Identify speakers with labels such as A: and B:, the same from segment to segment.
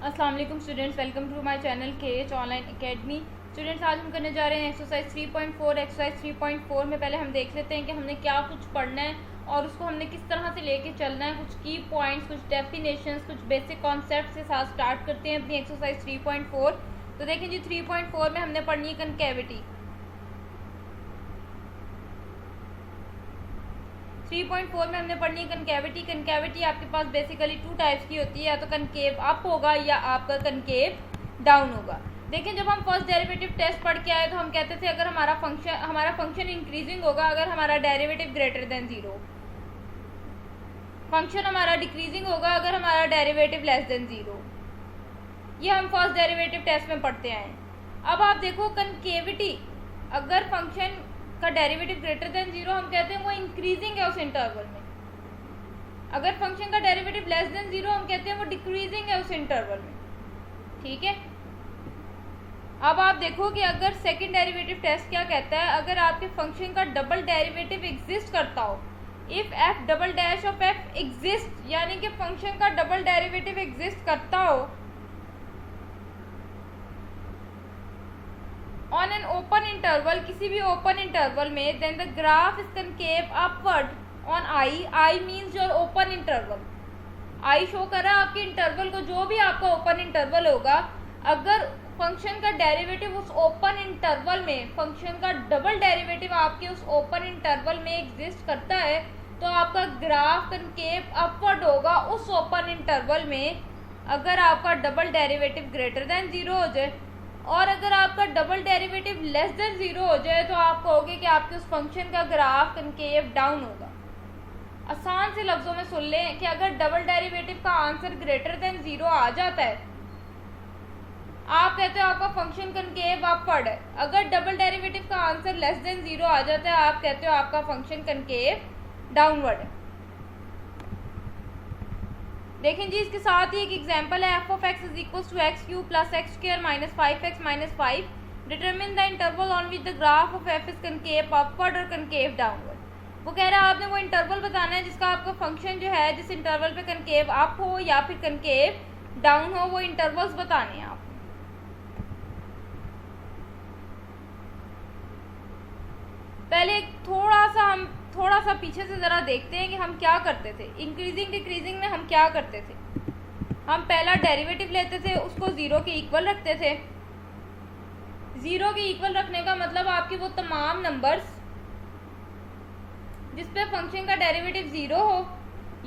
A: अस्सलाम वालेकुम students, welcome to my channel KH online academy. Students, आज हम करने जा रहे हैं एक्सरसाइज 3.4। एक्सरसाइज 3.4 में पहले हम देख लेते हैं कि हमने क्या कुछ पढ़ना है और उसको हमने किस तरह से लेके चलना है। कुछ की पॉइंट्स, कुछ डेफिनेशंस, कुछ बेसिक कॉन्सेप्ट के साथ स्टार्ट करते हैं अपनी एक्सरसाइज 3.4। तो देखें जी, 3.4 में हमने पढ़नी है कनकेविटी। 3.4 में हमने पढ़नी है कनकेविटी। कनकेविटी आपके पास बेसिकली टू टाइप्स की होती है, या तो कनकेव अप होगा या आपका कनकेव डाउन होगा। देखें, जब हम फर्स्ट डेरिवेटिव टेस्ट पढ़ के आए तो हम कहते थे अगर हमारा फंक्शन इंक्रीजिंग होगा अगर हमारा डेरिवेटिव ग्रेटर देन 0, फंक्शन हमारा डिक्रीजिंग होगा अगर हमारा डेरिवेटिव लेस देन 0। ये हम फर्स्ट डेरिवेटिव टेस्ट में पढ़ते आए। अब आप देखो, कनकेविटी अगर फंक्शन का डेरिवेटिव ग्रेटर देन 0 हम कहते हैं वो इंक्रीजिंग है उस इंटरवल में। अगर फंक्शन का डेरिवेटिव लेस देन 0 हम कहते हैं वो डिक्रीजिंग है उस इंटरवल में। ठीक है। अब आप देखो कि अगर सेकंड डेरिवेटिव टेस्ट क्या कहता है, अगर आपके फंक्शन का डबल डेरिवेटिव एग्जिस्ट करता हो, if F double dash of F exist, यानी कि फंक्शन का डबल डेरिवेटिव एग्जिस्ट करता हो ऑन एन ओपन इंटरवल, किसी भी ओपन इंटरवल में, then the graph is concave upward on I. I means your open interval. I show कर रहा है आपके इंटरवल को, जो भी आपका ओपन इंटरवल होगा। अगर फंक्शन का डेरिवेटिव उस ओपन इंटरवल में, फंक्शन का डबल डेरिवेटिव आपके उस ओपन इंटरवल में एग्जिस्ट करता है, तो आपका ग्राफ कनकेव अपवर्ड होगा उस ओपन इंटरवल में अगर आपका डबल डेरिवेटिव ग्रेटर देन 0 हो जाए। और अगर आपका डबल डेरिवेटिव लेस देन 0 हो जाए तो आप कहोगे कि आपके उस फंक्शन का ग्राफ कनकेव डाउन होगा। आसान से लफ्जों में सुन लें कि अगर डबल डेरिवेटिव का आंसर ग्रेटर देन 0 आ जाता है, आप कहते हो आपका फंक्शन कनकेव अपवर्ड है। अगर डबल डेरिवेटिव का आंसर लेस देन 0 आ जाता है, आप कहते हो आपका फंक्शन कनकेव डाउनवर्ड है। देखें जी, इसके साथ ही एक एग्जांपल है, F of X is equal to X cube plus X square minus 5x minus 5। Determine the interval on which the graph of F is concave upward और कनकेव डाउनवर्ड। वो कह रहा है आपने वो इंटरवल बताना है जिसका आपका फंक्शन जो है, जिस इंटरवल पे कनकेव अप हो या फिर कनकेव डाउन हो, वो इंटरवल्स बताने हैं आप। पहले थोड़ा सा पीछे से ज़रा देखते हैं कि हम क्या करते थे। इंक्रीजिंग डिक्रीजिंग में हम क्या करते थे, हम पहला डेरिवेटिव लेते थे, उसको 0 के इक्वल रखते थे। 0 के इक्वल रखने का मतलब आपके वो तमाम नंबर्स जिस पे फंक्शन का डेरिवेटिव 0 हो,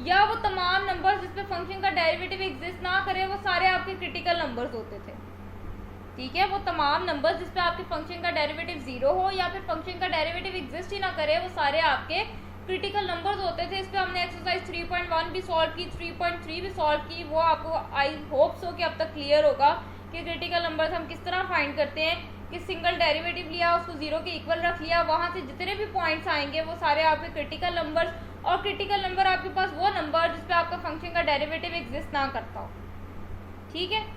A: या वो तमाम नंबर्स जिस पे फंक्शन का डेरिवेटिव एग्जिस्ट ना करे, वो सारे आपके क्रिटिकल नंबर्स होते थे। ठीक है। वो तमाम नंबर्स जिस पे आपके फंक्शन का डेरिवेटिव 0 हो या फिर फंक्शन का डेरिवेटिव एग्जिस्ट ही ना करे, वो सारे आपके क्रिटिकल नंबर्स होते थे। इस पे हमने एक्सरसाइज 3.1 भी सॉल्व की, 3.3 भी सॉल्व की। वो आपको आई होप सो कि अब तक क्लियर होगा कि क्रिटिकल नंबर्स हम किस तरह फाइंड करते हैं। कि सिंगल डेरिवेटिव लिया, उसको 0 के इक्वल रख लिया, वहाँ से जितने भी पॉइंट्स आएंगे वो सारे आपके क्रिटिकल नंबर्स। और क्रिटिकल नंबर आपके पास वो नंबर जिसपे आपका फंक्शन का डेरिवेटिव एग्जिस्ट ना करता हो। ठीक है।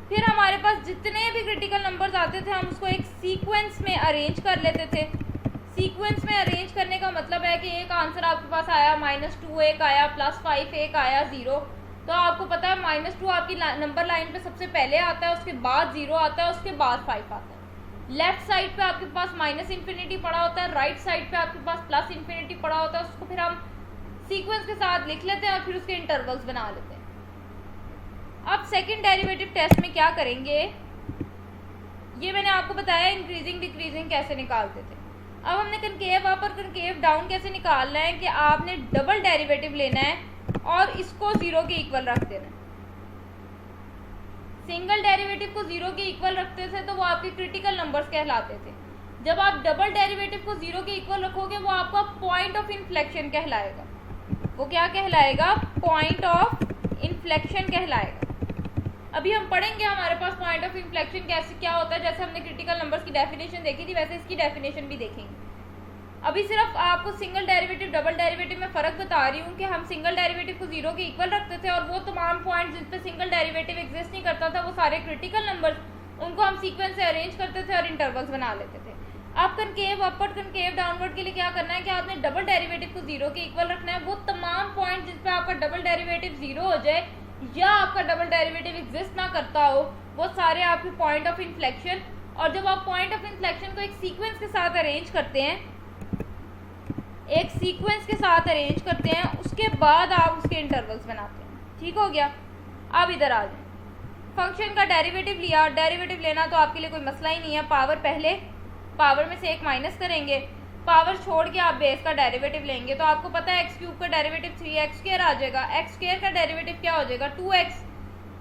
A: फिर हमारे पास जितने भी क्रिटिकल नंबर्स आते थे, हम उसको एक सीक्वेंस में अरेंज कर लेते थे। सीक्वेंस में अरेंज करने का मतलब है कि एक आंसर आपके पास आया -2 एक आया, +5 एक आया, 0। तो आपको पता है -2 आपकी नंबर लाइन पे सबसे पहले आता है, उसके बाद 0 आता है, उसके बाद 5 आता है। लेफ्ट साइड पे आपके पास -इंफिनिटी पड़ा होता है, राइट साइड पे आपके पास +इंफिनिटी पड़ा होता है। उसको फिर हम सीक्वेंस के साथ लिख लेते हैं और फिर उसके इंटरवल्स बना लेते हैं। अब सेकंड डेरिवेटिव टेस्ट में क्या करेंगे, ये मैंने आपको बताया इंक्रीजिंग डिक्रीजिंग कैसे निकालते थे। अब हमने कनकेव अप और कनकेव डाउन कैसे निकालना है कि आपने डबल डेरिवेटिव लेना है और इसको 0 के इक्वल रख देना है। सिंगल डेरिवेटिव को 0 के इक्वल रखते थे तो वो आपके क्रिटिकल नंबर्स कहलाते थे। जब आप डबल डेरिवेटिव को 0 के इक्वल रखोगे, वो आपका पॉइंट ऑफ इन्फ्लेक्शन कहलाएगा। वो क्या कहलाएगा? पॉइंट ऑफ इन्फ्लेक्शन कहलाएगा। अभी हम पढ़ेंगे हमारे पास पॉइंट ऑफ इन्फ्लेक्शन कैसे क्या होता है। जैसे हमने क्रिटिकल नंबर्स की डेफिनेशन देखी थी, वैसे इसकी डेफिनेशन भी देखेंगे। अभी सिर्फ आपको सिंगल डेरिवेटिव डबल डेरिवेटिव में फ़र्क बता रही हूँ कि हम सिंगल डेरिवेटिव को 0 के इक्वल रखते थे और वो तमाम पॉइंट जिस पे सिंगल डेरिवेटिव एग्जिस्ट नहीं करता था, वो सारे क्रिटिकल नंबर्स, उनको हम सीक्वेंस से अरेंज करते थे और इंटरवल्स बना लेते थे। अब कनकेव अपवर्ड कनकेव डाउनवर्ड के लिए क्या करना है कि आपने डबल डेरिवेटिव को 0 के इक्वल रखना है। वो तमाम पॉइंट जिस पे आपका डबल डेरिवेटिव 0 हो जाए, या आपका डबल डेरिवेटिव एग्जिस्ट ना करता हो, वो सारे आपके पॉइंट ऑफ इन्फ्लेक्शन। और जब आप पॉइंट ऑफ इन्फ्लेक्शन को एक सीक्वेंस के साथ अरेंज करते हैं, उसके बाद आप उसके इंटरवल्स बनाते हैं। ठीक हो गया। अब इधर आ जाए, फंक्शन का डेरिवेटिव लिया, डेरिवेटिव लेना तो आपके लिए कोई मसला ही नहीं है। पावर पहले, पावर में से एक माइनस करेंगे, पावर छोड़ के आप बेस का डेरिवेटिव लेंगे, तो आपको पता है एक्स क्यूब का डेरिवेटिव 3x² आ जाएगा। एक्स स्क्वायर का डेरिवेटिव क्या हो जाएगा, 2x,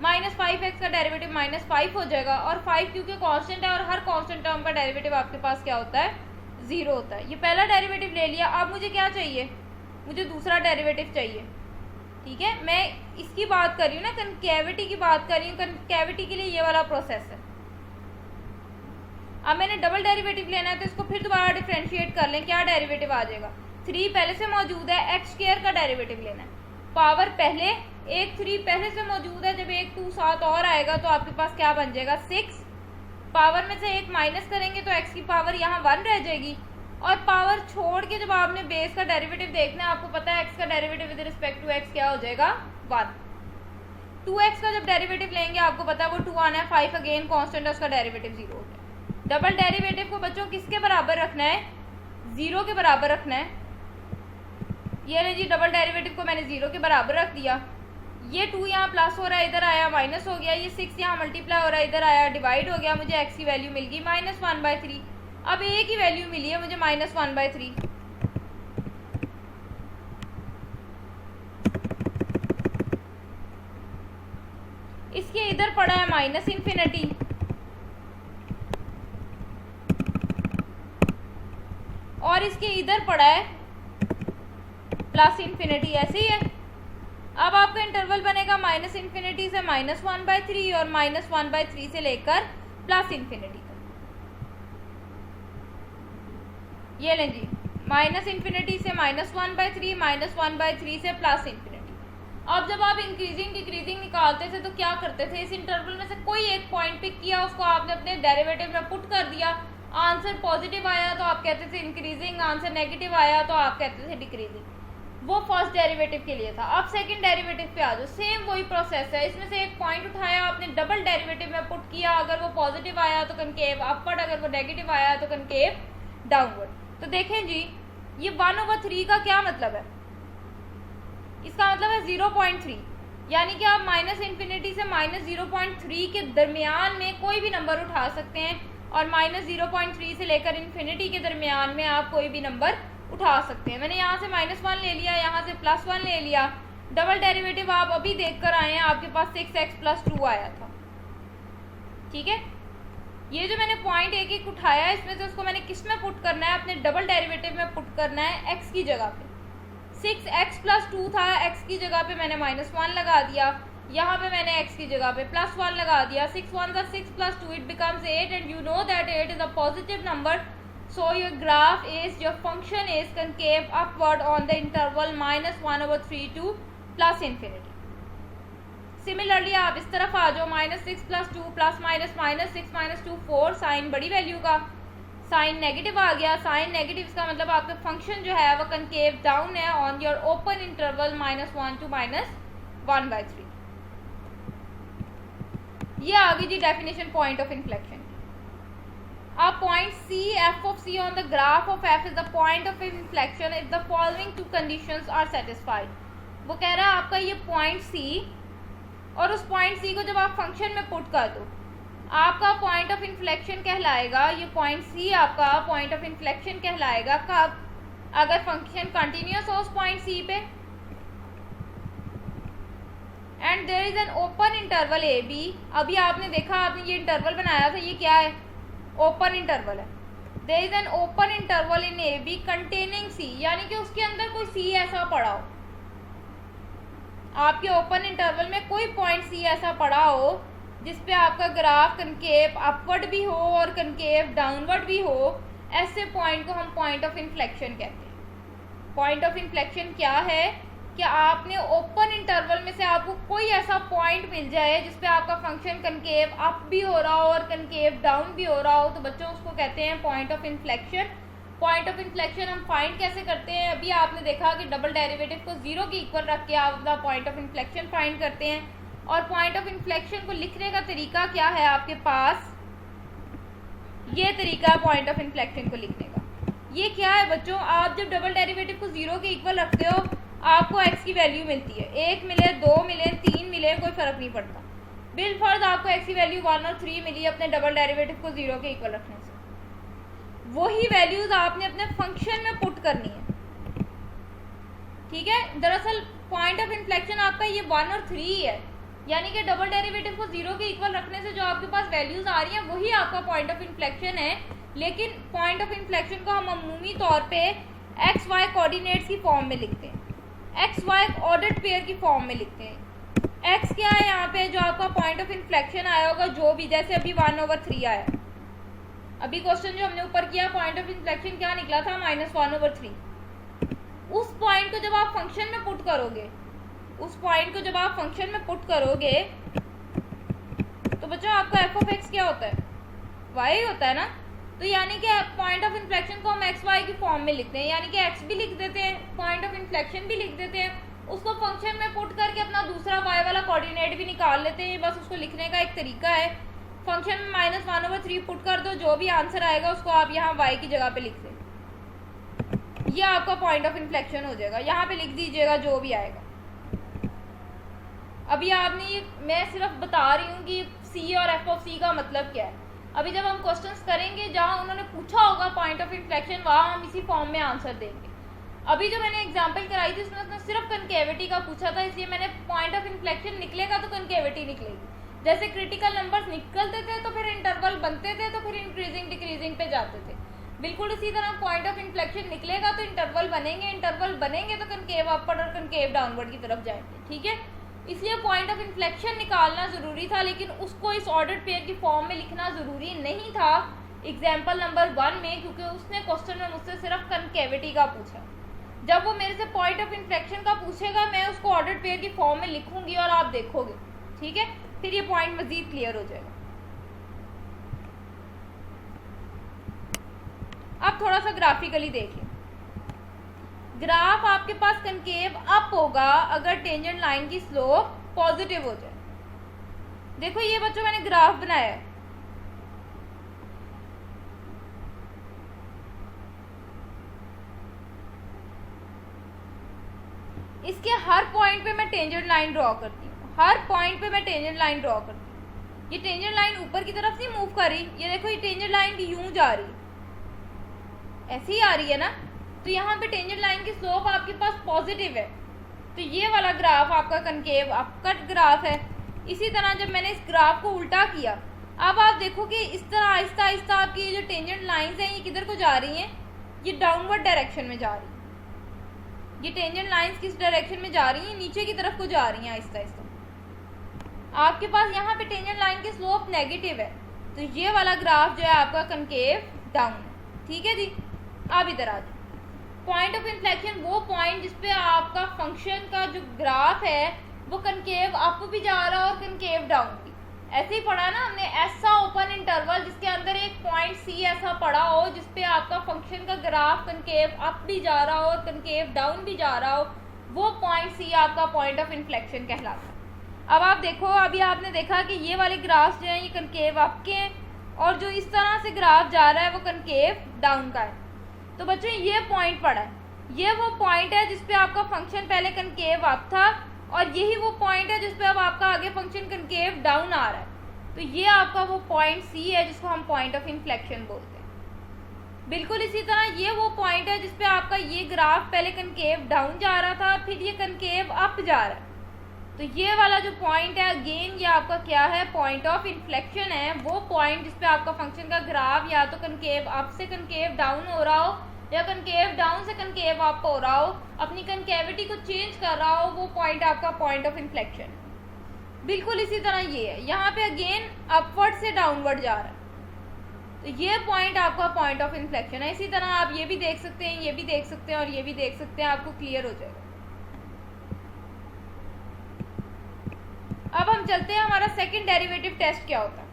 A: माइनस 5x का डेरिवेटिव -5 हो जाएगा। और 5 क्योंकि कांस्टेंट है, और हर कांस्टेंट टर्म का डेरिवेटिव आपके पास क्या होता है, 0 होता है। ये पहला डेरिवेटिव ले लिया। अब मुझे क्या चाहिए, मुझे दूसरा डेरिवेटिव चाहिए। ठीक है, मैं इसकी बात कर रही हूँ ना, कनकेविटी की बात कर रही हूँ। कनकेविटी के लिए ये वाला प्रोसेस है। अब मैंने डबल डेरिवेटिव लेना है, तो इसको फिर दोबारा डिफ्रेंशिएट कर लें। क्या डेरिवेटिव आ जाएगा, 3 पहले से मौजूद है, एक्स स्क्वायर का डेरिवेटिव लेना है। पावर पहले, एक 3 पहले से मौजूद है, जब एक 2 साथ और आएगा तो आपके पास क्या बन जाएगा, 6। पावर में से एक माइनस करेंगे तो एक्स की पावर यहाँ 1 रह जाएगी। और पावर छोड़ के जब आपने बेस का डेरिवेटिव देखना है, आपको पता है एक्स का derivative with respect to X क्या हो जाएगा, 1। 2x का जब डेरिवेटिव लेंगे, आपको पता है वो 2 आना है, 5 अगेन कांस्टेंट है, उसका डेरिवेटिव 0 हो गया। डबल डेरिवेटिव को बच्चों किसके बराबर रखना है, 0 के बराबर रखना है। ये ले जी, डबल डेरिवेटिव को मैंने 0 के बराबर रख दिया। ये 2 यहाँ प्लस हो रहा है, इधर आया माइनस हो गया। ये 6 यहाँ मल्टीप्लाई हो रहा है, इधर आया डिवाइड हो गया। मुझे x की वैल्यू मिल गई -1/3। अब a की वैल्यू मिली है मुझे -1/3। इसके इधर पड़ा है -∞, और इसके इधर पड़ा है +∞। ऐसे ही है। अब आपका इंटरवल बनेगा -∞ से -1/3 और -1/3 से लेकर +∞ तक। ये लें जी, -∞ से -1/3, -1/3 से +∞। अब जब आप इंक्रीजिंग डिक्रीजिंग निकालते थे तो क्या करते थे, इस इंटरवल में से कोई एक पॉइंट पिक किया, उसको आपने अपने डेरिवेटिव में पुट कर दिया। आंसर पॉजिटिव आया तो आप कहते थे इंक्रीजिंग, आंसर नेगेटिव आया तो आप कहते थे डिक्रीजिंग। वो फर्स्ट डेरिवेटिव के लिए था। अब सेकंड डेरिवेटिव पे आ जाओ, सेम वही प्रोसेस है। इसमें से एक पॉइंट उठाया, आपने डबल डेरिवेटिव में पुट किया। अगर वो पॉजिटिव आया तो कनकेव अपवर्ड, अगर वो नेगेटिव आया तो कनकेव डाउनवर्ड। तो देखें जी, ये 1/3 का क्या मतलब है, इसका मतलब है 0.3, यानी कि आप -∞ से -0.3 के दरमियान में कोई भी नंबर उठा सकते हैं, और -0.3 से लेकर इन्फिनिटी के दरमियान में आप कोई भी नंबर उठा सकते हैं। मैंने यहाँ से -1 ले लिया, यहाँ से +1 ले लिया। डबल डेरिवेटिव आप अभी देख कर आए हैं, आपके पास 6x + 2 आया था। ठीक है, ये जो मैंने पॉइंट एक एक उठाया, इसमें से उसको मैंने किस में पुट करना है, अपने डबल डेरिवेटिव में पुट करना है, x की जगह पे। 6x + 2 था, x की जगह पे मैंने -1 लगा दिया। यहाँ पे मैंने x की जगह पे +1 लगा दिया। 6 1 6 + 2 it becomes 8, and you know that 8 is a positive number, so your graph is, your function is concave upward on the interval -1/3 to +∞। Similarly आप इस तरफ आ जाओ, -6 + 2 ± -6 - 2 4, साइन बड़ी वैल्यू का, साइन नेगेटिव आ गया। साइन नेगेटिव का मतलब आपका फंक्शन जो है वो कनकेव डाउन है on your open interval -1 to -1/3। ये आ गई जी डेफिनेशन पॉइंट ऑफ इन्फ्लेक्शन। अब point C, f of C on the graph of f is the point of inflection if the following two conditions are satisfied। वो कह रहा है आपका ये point C, और उस पॉइंट C को जब आप फंक्शन में पुट कर दो, आपका पॉइंट ऑफ इन्फ्लेक्शन कहलाएगा। ये पॉइंट C आपका पॉइंट ऑफ इन्फ्लेक्शन कहलाएगा कब, अगर फंक्शन कंटिन्यूस हो उस पॉइंट C पे, and there is an open interval AB। अभी आपने देखा, आपने ये इंटरवल बनाया था, ये क्या है, ओपन इंटरवल है। There is an open interval in AB containing C, यानी कि उसके अंदर कोई C ऐसा पड़ा हो, आपके ओपन इंटरवल में कोई पॉइंट C ऐसा पड़ा हो जिसपे आपका ग्राफ कनकेव अपवर्ड भी हो और कनकेव डाउनवर्ड भी हो। ऐसे पॉइंट को हम पॉइंट ऑफ इन्फ्लेक्शन कहते हैं। पॉइंट ऑफ इन्फ्लेक्शन क्या है कि आपने ओपन इंटरवल में से आपको कोई ऐसा पॉइंट मिल जाए जिसपे आपका फंक्शन कनकेव अप भी हो रहा हो और कनकेव डाउन भी हो रहा हो, तो बच्चों उसको कहते हैं point of inflection. Point of inflection हम फाइंड कैसे करते हैं, अभी आपने देखा कि डबल डेरिवेटिव को 0 के इक्वल रख के आप अपना पॉइंट ऑफ इन्फ्लेक्शन फाइंड करते हैं। और पॉइंट ऑफ इन्फ्लेक्शन को लिखने का तरीका क्या है आपके पास, ये तरीका है पॉइंट ऑफ इन्फ्लेक्शन को लिखने का। ये क्या है बच्चों, आप जब डबल डेरिवेटिव को 0 के इक्वल रखते हो आपको x की वैल्यू मिलती है, 1 मिले 2 मिले 3 मिले कोई फर्क नहीं पड़ता। बिल फर्ज आपको x की वैल्यू 1 और 3 मिली अपने डबल डेरिवेटिव को 0 के इक्वल रखने से। वही वैल्यूज आपने अपने फंक्शन में पुट करनी है, ठीक है। दरअसल पॉइंट ऑफ इन्फ्लेक्शन आपका ये 1 और 3 है, यानी कि डबल डेरिवेटिव को 0 के इक्वल रखने से जो आपके पास वैल्यूज आ रही हैं वही आपका पॉइंट ऑफ इन्फ्लेक्शन है। लेकिन पॉइंट ऑफ इन्फ्लेक्शन को हम अमूमी तौर पे एक्स वाई कोऑर्डिनेट्स की फॉर्म में लिखते हैं, एक्स वाई ऑर्डर्ड पेयर की फॉर्म में लिखते हैं। एक्स क्या है यहाँ पे जो आपका पॉइंट ऑफ इन्फ्लेक्शन आया होगा, जो भी, जैसे अभी 1/3 आया, अभी क्वेश्चन जो हमने ऊपर किया पॉइंट ऑफ इन्फ्लेक्शन क्या निकला था, -1/3। उस पॉइंट को जब आप फंक्शन में पुट करोगे, उस पॉइंट को जब आप फंक्शन में पुट करोगे तो बच्चों आपका एफ ऑफ एक्स क्या होता है, वाई होता है ना। तो यानी कि पॉइंट ऑफ इन्फ्लेक्शन को हम एक्स वाई की फॉर्म में लिखते हैं, यानी कि एक्स भी लिख देते हैं, पॉइंट ऑफ इन्फ्लेक्शन भी लिख देते हैं, उसको फंक्शन में पुट करके अपना दूसरा वाई वाला कोऑर्डिनेट भी निकाल लेते हैं। बस उसको लिखने का एक तरीका है, फंक्शन में -1/3 पुट कर दो, जो भी आंसर आएगा उसको आप यहाँ वाई की जगह पे लिख दें, ये आपका पॉइंट ऑफ इन्फ्लेक्शन हो जाएगा। यहाँ पे लिख दीजिएगा जो भी आएगा। अभी आपने, मैं सिर्फ बता रही हूँ कि सी और एफ ऑफ सी का मतलब क्या है। अभी जब हम क्वेश्चंस करेंगे जहाँ उन्होंने पूछा होगा पॉइंट ऑफ इन्फ्लेक्शन, वहाँ हम इसी फॉर्म में आंसर देंगे। अभी जो मैंने एग्जांपल कराई थी उसमें उसने सिर्फ कनकेविटी का पूछा था, इसलिए मैंने पॉइंट ऑफ इन्फ्लेक्शन निकलेगा तो कनकेविटी निकलेगी। जैसे क्रिटिकल नंबर्स निकलते थे तो फिर इंटरवल बनते थे, तो फिर इंक्रीजिंग डिक्रीजिंग पे जाते थे। बिल्कुल इसी तरह पॉइंट ऑफ इन्फ्लेक्शन निकलेगा तो इंटरवल बनेंगे, इंटरवल बनेंगे तो कनकेव अपवर्ड और कनकेव डाउनवर्ड की तरफ जाएंगे, ठीक है। इसलिए पॉइंट ऑफ इन्फ्लेक्शन निकालना ज़रूरी था, लेकिन उसको इस ऑर्डर्ड पेयर की फॉर्म में लिखना ज़रूरी नहीं था एग्जाम्पल नंबर 1 में, क्योंकि उसने क्वेश्चन में मुझसे सिर्फ कनकेविटी का पूछा। जब वो मेरे से पॉइंट ऑफ इन्फ्लेक्शन का पूछेगा मैं उसको ऑर्डर्ड पेयर की फॉर्म में लिखूंगी और आप देखोगे, ठीक है, फिर ये पॉइंट मजीद क्लियर हो जाएगा। अब थोड़ा सा ग्राफिकली देखिए, ग्राफ आपके पास कनकेव अप होगा अगर टेंजेंट लाइन की स्लोप पॉजिटिव हो जाए। देखो ये बच्चों मैंने ग्राफ बनाया है, इसके हर पॉइंट पे मैं टेंजेंट लाइन ड्रॉ करती हूँ, हर पॉइंट पे मैं टेंजेंट लाइन ड्रॉ करती हूँ। ये टेंजेंट लाइन ऊपर की तरफ नहीं मूव कर रही, ये देखो ये टेंजेंट लाइन यूं जा रही, ऐसी ही आ रही है ना। तो यहाँ पे टेंजेंट लाइन की स्लोप आपके पास पॉजिटिव है, तो ये वाला ग्राफ आपका कनकेव अपकट ग्राफ है। इसी तरह जब मैंने इस ग्राफ को उल्टा किया, अब आप देखो कि इस तरह आहिस्ता आहिस्ता आपकी ये जो टेंजेंट लाइंस हैं ये किधर को जा रही हैं, ये डाउनवर्ड डायरेक्शन में जा रही है। ये टेंजेंट लाइंस किस डायरेक्शन में जा रही हैं, नीचे की तरफ को जा रही हैं आहिस्ता आहिस्ता। आपके पास यहाँ पे टेंजेंट लाइन की स्लोप नेगेटिव है, तो ये वाला ग्राफ जो है आपका कनकेव डाउन है, ठीक है जी। अब इधर आ जाए, पॉइंट ऑफ इन्फ्लेक्शन वो पॉइंट जिसपे आपका फंक्शन का जो ग्राफ है वो कनकेव अप भी जा रहा है और कनकेव डाउन भी। ऐसे ही पढ़ा ना हमने, ऐसा ओपन इंटरवल जिसके अंदर एक पॉइंट सी ऐसा पड़ा हो जिसपे आपका फंक्शन का ग्राफ कनकेव अप भी जा रहा हो और कनकेव डाउन भी जा रहा हो, वो पॉइंट सी आपका पॉइंट ऑफ इन्फ्लेक्शन कहलाता है। अब आप देखो, अभी आपने देखा कि ये वाले ग्राफ जो हैं ये कनकेव अप के हैं और जो इस तरह से ग्राफ जा रहा है वो कनकेव डाउन का है। तो बच्चों ये पॉइंट पड़ा है, ये वो पॉइंट है जिसपे आपका फंक्शन पहले कनकेव अप था और यही वो पॉइंट है जिसपे अब आपका आगे फंक्शन कनकेव डाउन आ रहा है। तो ये आपका वो पॉइंट सी है जिसको हम पॉइंट ऑफ इन्फ्लेक्शन बोलते हैं। बिल्कुल इसी तरह ये वो पॉइंट है जिसपे आपका ये ग्राफ पहले कनकेव डाउन जा रहा था, फिर ये कनकेव अप जा रहा है। तो ये वाला जो पॉइंट है अगेन ये आपका क्या है, पॉइंट ऑफ इन्फ्लेक्शन है। वो पॉइंट जिसपे आपका फंक्शन का ग्राफ या तो कनकेव अप से कनकेव डाउन हो रहा हो या कनकेव डाउन से कनकेव अप हो रहा हो, अपनी कनकेविटी को चेंज कर रहा हो, वो पॉइंट आपका पॉइंट ऑफ इन्फ्लेक्शन है। बिल्कुल इसी तरह ये है, यहाँ पे अगेन अपवर्ड से डाउनवर्ड जा रहा है, तो ये पॉइंट आपका पॉइंट ऑफ इन्फ्लेक्शन है। इसी तरह आप ये भी देख सकते हैं, ये भी देख सकते हैं और ये भी देख सकते हैं, आपको क्लियर हो जाएगा। अब हम चलते हैं, हमारा सेकंड डेरिवेटिव टेस्ट क्या होता है।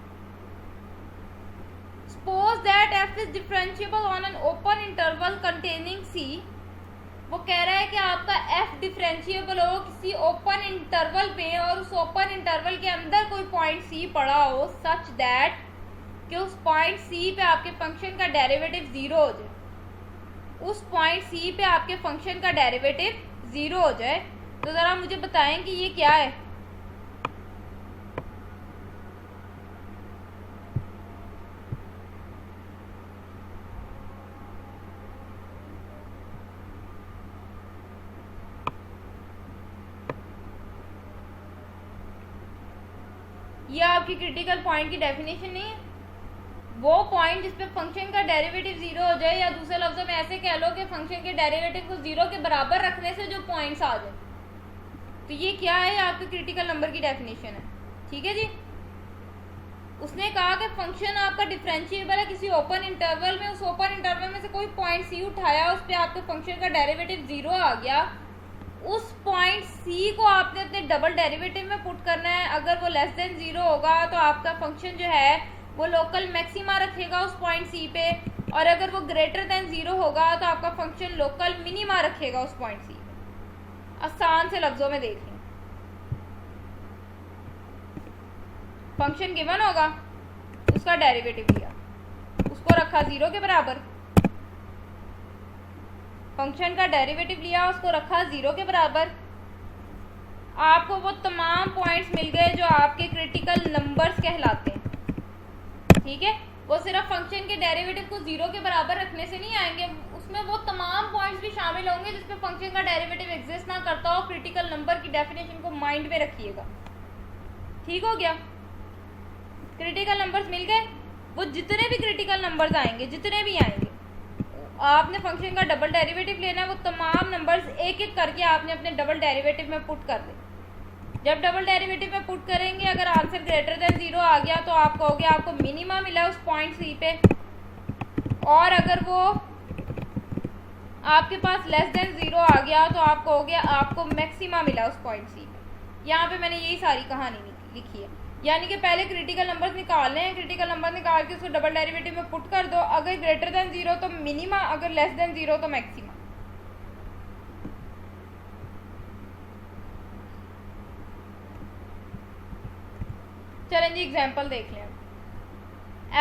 A: Suppose that f is differentiable on an open interval containing c, वो कह रहा है कि आपका f डिफरेंशिएबल हो किसी ओपन इंटरवल पे और उस ओपन इंटरवल के अंदर कोई पॉइंट c पड़ा हो सच दैट कि उस पॉइंट c पे आपके फंक्शन का डेरिवेटिव 0 हो जाए। उस पॉइंट c पे आपके फंक्शन का डेरिवेटिव 0 हो जाए। तो ज़रा मुझे बताएं कि ये क्या है। ये आपकी क्रिटिकल पॉइंट की डेफिनेशन नहीं है। वो पॉइंट जिस पे फंक्शन का डेरिवेटिव 0 हो जाए, या दूसरे लफ्जों में ऐसे कह लो कि फंक्शन के डेरिवेटिव को 0 के बराबर रखने से जो पॉइंट्स आ जाए, तो ये क्या है, आपके क्रिटिकल नंबर की डेफिनेशन है। ठीक है जी। उसने कहा कि फंक्शन आपका डिफरेंशिएबल है किसी ओपन इंटरवल में, उस ओपन इंटरवल में से कोई पॉइंट सी उठाया, उस पर आपके फंक्शन का डेरिवेटिव 0 आ गया। उस पॉइंट सी को आपने अपने डबल डेरिवेटिव में पुट करना है। अगर वो लेस देन 0 होगा तो आपका फंक्शन जो है वो लोकल मैक्सिमा रखेगा उस पॉइंट सी पे, और अगर वो ग्रेटर देन 0 होगा तो आपका फंक्शन लोकल मिनिमा रखेगा उस पॉइंट सी पे। आसान से लफ्जों में देख लें, फंक्शन गिवन होगा, उसका डेरिवेटिव लिया, उसको रखा 0 के बराबर, फंक्शन का डेरिवेटिव लिया, उसको रखा 0 के बराबर, आपको वो तमाम पॉइंट्स मिल गए जो आपके क्रिटिकल नंबर्स कहलाते हैं। ठीक है, वो सिर्फ फंक्शन के डेरिवेटिव को 0 के बराबर रखने से नहीं आएंगे, उसमें वो तमाम पॉइंट्स भी शामिल होंगे जिसपे फंक्शन का डेरिवेटिव एग्जिस्ट ना करता हो। क्रिटिकल नंबर की डेफिनेशन को माइंड में रखिएगा। ठीक हो गया, क्रिटिकल नंबर्स मिल गए। वो जितने भी क्रिटिकल नंबर्स आएंगे, जितने भी आएंगे, आपने फंक्शन का डबल डेरिवेटिव लेना है। वो तमाम नंबर्स एक एक करके आपने अपने डबल डेरिवेटिव में पुट कर दे। जब डबल डेरिवेटिव में पुट करेंगे, अगर आंसर ग्रेटर देन 0 आ गया तो आप कहोगे आपको मिनिमा मिला उस पॉइंट सी पे, और अगर वो आपके पास लेस देन 0 आ गया तो आप कहोगे आपको मैक्सिमा मिला उस पॉइंट सी पे। यहाँ पे मैंने यही सारी कहानी लिखी है। यानी कि पहले क्रिटिकल नंबर्स निकालने हैं, क्रिटिकल नंबर निकाल के उसको डबल डेरिवेटिव में पुट कर दो। अगर ग्रेटर देन 0 तो मिनिमा, अगर लेस देन 0 तो मैक्सिमा। चलें जी, एग्जांपल देख लें।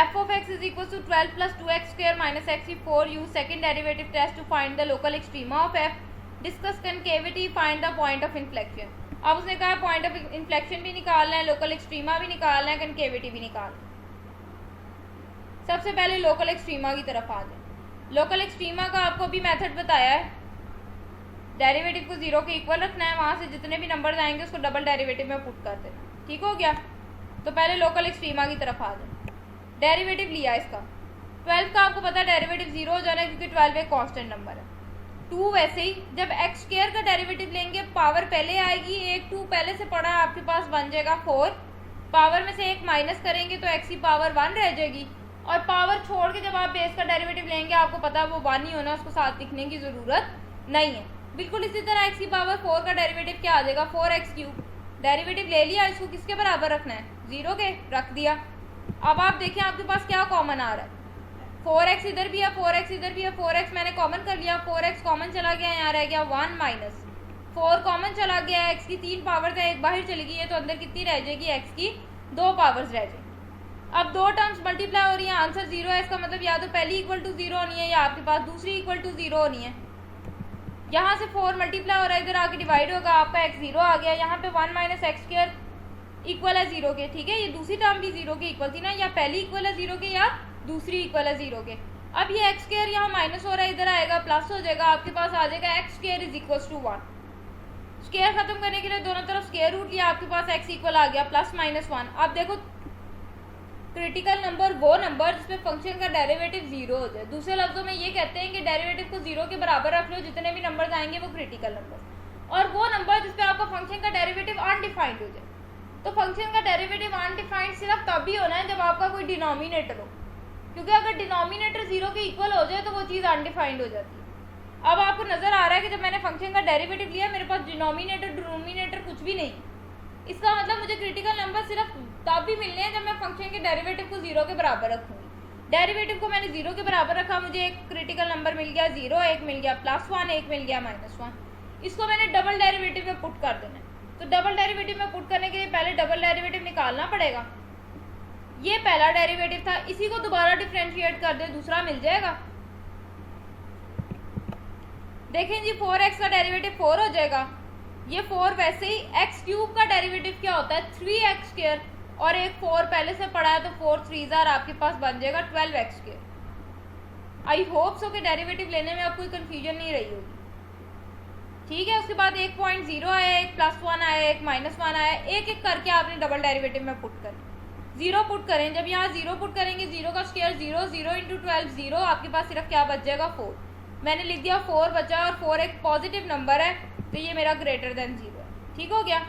A: f of x is equal to 12 plus 2x square minus x4. Use second derivative test to find the local extrema of f. Discuss concavity, find the point of inflection. अब उसने कहा point of inflection भी निकालना है, local extrema भी निकालना है, concavity भी निकालना है। सबसे पहले लोकल एक्सट्रीमा की तरफ आ जाए। लोकल एक्सट्रीमा का आपको भी मेथड बताया है, डेरिवेटिव को 0 के इक्वल रखना है, वहाँ से जितने भी नंबर्स आएंगे उसको डबल डेरिवेटिव में पुट कर देना। ठीक हो गया। तो पहले लोकल एक्सट्रीमा की तरफ आ जाए। डेरिवेटिव लिया इसका 12 का, आपको पता है डेरिवेटिव 0 हो जाना है क्योंकि 12 एक कांस्टेंट नंबर है। 2 वैसे ही, जब एक्स स्क्वायर का डेरिवेटिव लेंगे पावर पहले आएगी, एक 2 पहले से पड़ा है आपके पास, बन जाएगा 4। पावर में से एक माइनस करेंगे तो एक्स की पावर 1 रह जाएगी, और पावर छोड़ के जब आप बेस का डेरिवेटिव लेंगे आपको पता है वो 1 ही होना, उसको साथ लिखने की ज़रूरत नहीं है। बिल्कुल इसी तरह एक्स की पावर 4 का डेरिवेटिव क्या आ जाएगा, 4x3। डेरिवेटिव ले लिया, इसको किसके बराबर रखना है, 0 के, रख दिया। अब आप देखें आपके पास क्या कॉमन आ रहा है, 4x इधर भी है, 4x इधर भी है, 4x मैंने कॉमन कर लिया, 4x कॉमन चला गया, यहाँ रह गया 1 माइनस 4 कॉमन चला गया, x की 3 पावर्स है, एक बाहर चली गई है, तो अंदर कितनी रह जाएगी, x की 2 पावर्स रह जाएगी। अब 2 टर्म्स मल्टीप्लाई हो रही है, आंसर 0 है। इसका मतलब या तो पहली इक्वल टू 0 होनी है या आपके पास दूसरी इक्वल टू 0 होनी है। यहाँ से 4 मल्टीप्लाई हो रहा है, इधर आके डिवाइड होगा, आपका x 0 आ गया। यहाँ पे 1 माइनस एक्स स्क्वायर इक्वल है 0 के। ठीक है, ये दूसरी टर्म भी 0 के इक्वल थी ना, या पहली इक्वल है 0 के या दूसरी इक्वल है 0 के। अब ये एक्स स्क्वायर यहाँ माइनस हो रहा है, इधर आएगा प्लस हो जाएगा, आपके पास आ जाएगा X square is equal to 1। Square खत्म करने के लिए दोनों तरफ स्क्वायर रूट लिया, आपके पास एक्स इक्वल आ गया प्लस माइनस 1। अब देखो क्रिटिकल नंबर वो नंबर जिसपे फंक्शन का डेरिवेटिव 0 हो जाए। दूसरे लफ्जों में ये कहते हैं कि डेरिवेटिव को 0 के बराबर रख लो, जितने भी नंबर्स आएंगे वो क्रिटिकल नंबर। और वो नंबर जिसपे आपका फंक्शन का डेरिवेटिव अनडिफाइंड हो जाए। तो फंक्शन का डेरिवेटिव अनडिफाइंड सिर्फ तभी होना है जब आपका कोई डिनोमिनेटर हो, क्योंकि अगर डिनोमिनेटर 0 के इक्वल हो जाए तो वो चीज़ अनडिफाइंड हो जाती है। अब आपको नजर आ रहा है कि जब मैंने फंक्शन का डेरिवेटिव लिया मेरे पास डिनोमिनेटर डिनोमिनेटर कुछ भी नहीं। इसका मतलब मुझे क्रिटिकल नंबर सिर्फ तब भी मिलने हैं जब मैं फंक्शन के डेरिवेटिव को 0 के बराबर रखूंगी। डेरिवेटिव को मैंने 0 के बराबर रखा, मुझे एक क्रिटिकल नंबर मिल गया 0, एक मिल गया +1, एक मिल गया -1। इसको मैंने डबल डेरिवेटिव में पुट कर देना है। तो डबल डेरिवेटिव में पुट करने के लिए पहले डबल डेरिवेटिव निकालना पड़ेगा। ये पहला डेरिवेटिव था, इसी को दोबारा डिफरेंशिएट कर दे, दूसरा मिल जाएगा। देखें जी 4x का डेरिवेटिव 4 हो जाएगा। ये 4 वैसे ही x³ का डेरिवेटिव क्या होता है 3x², और एक 4 पहले से पड़ा है तो 4 3 आपके पास बन जाएगा 12x²। आई होप सो कि डेरिवेटिव लेने में अब कोई कंफ्यूजन नहीं रही होगी। ठीक है, उसके बाद एक 0.0 आया, एक +1 आया, एक -1 आया, एक एक करके आपने डबल डेरिवेटिव में पुट करें। 0 पुट करें, जब यहाँ 0 पुट करेंगे 0 का स्क्वायर 0, 0 × 12 0, आपके पास सिर्फ क्या बच जाएगा 4। मैंने लिख दिया 4 बचा, और 4 एक पॉजिटिव नंबर है तो ये मेरा ग्रेटर देन 0 है। ठीक हो गया।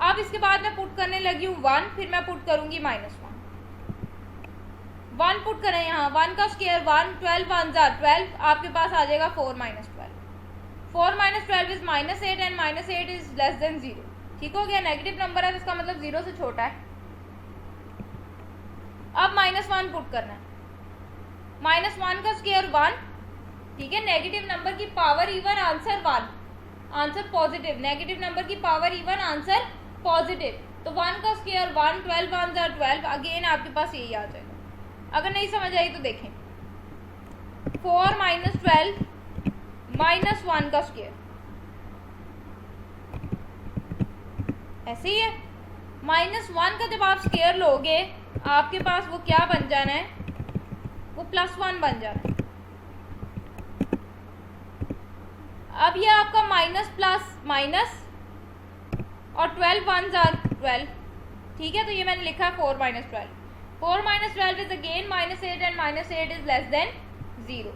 A: अब इसके बाद मैं पुट करने लगी हूँ 1, फिर मैं पुट करूंगी -1। 1 पुट करें यहाँ, 1 का स्क्वायर 1, 12 1 12, आपके पास आ जाएगा 4 - 12। 4 - 12 is -8 and -8 is less than 0। ठीक हो गया, नेगेटिव नंबर है तो इसका मतलब 0 से छोटा है। अब -1 पुट करना है, -1 का स्क्वायर 1। ठीक है, नेगेटिव नंबर की power even, answer 1, answer positive. Negative number की पावर इवन, आंसर पॉजिटिव। तो 1 का स्क्वायर 1, 12 1 12, अगेन आपके पास यही आ जाएगा। अगर नहीं समझ आई तो देखें, 4 - 12 -1 का स्क्वायर, ऐसे ही है। -1 का जब आप स्क्वायर लोगे आपके पास वो क्या बन जाना है, वो +1 बन जाना है। अब ये आपका माइनस प्लस माइनस, और 12 1 12। ठीक है, तो ये मैंने लिखा 4 - 12। 4 - 12 is again -8 and -8 is less than 0।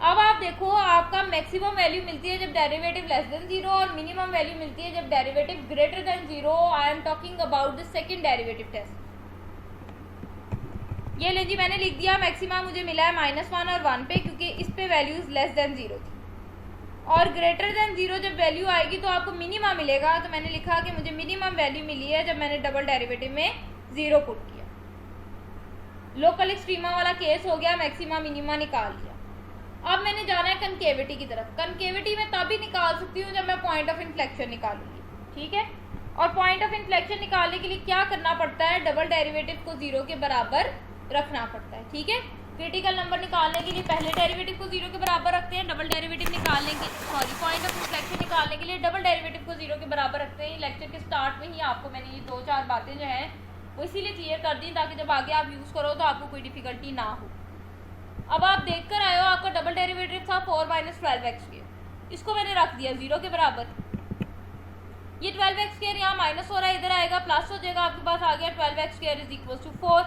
A: अब आप देखो, आपका मैक्सिमम वैल्यू मिलती है जब डेरिवेटिव लेस देन 0, और मिनिमम वैल्यू मिलती है जब derivative greater than 0। I am talking about the second derivative test. ये ले जी, मैंने लिख दिया मैक्सिमम मुझे मिला है -1 और 1 पे, क्योंकि इस पे वैल्यूज लेस देन 0 थी, और ग्रेटर देन 0 जब वैल्यू आएगी तो आपको मिनिमम मिलेगा। तो मैंने लिखा कि मुझे मिनिमम वैल्यू मिली है जब मैंने डबल डेरिवेटिव में 0 पुट किया। लोकल एक्सट्रीमा वाला केस हो गया, मैक्सिमा मिनिमा निकाल लिया। अब मैंने जाना है कनकेविटी की तरफ। कनकेविटी में तभी निकाल सकती हूँ जब मैं पॉइंट ऑफ इन्फ्लेक्शन निकालूंगी। ठीक है, और पॉइंट ऑफ इन्फ्लेक्शन निकालने के लिए क्या करना पड़ता है, डबल डेरिवेटिव को 0 के बराबर रखना पड़ता है। ठीक है, क्रिटिकल नंबर निकालने के लिए पहले डेरिवेटिव को 0 के बराबर रखते हैं, डबल डेरिवेटिव निकालने के पॉइंट ऑफ इन्फ्लेक्शन निकालने के लिए डबल डेरिवेटिव को 0 के बराबर रखते हैं। लेक्चर के स्टार्ट में ही आपको मैंने ये 2-4 बातें जो हैं वो इसीलिए क्लियर कर दी ताकि जब आगे आप यूज़ करो तो आपको कोई डिफिकल्टी ना हो। अब आप देख कर आए हो, आपका डबल डेरिवेटिव था 4 - 12x², इसको मैंने रख दिया 0 के बराबर। ये 12x² यहाँ माइनस हो रहा है, इधर आएगा प्लस हो जाएगा, आपके पास आ गया 12x² = 4।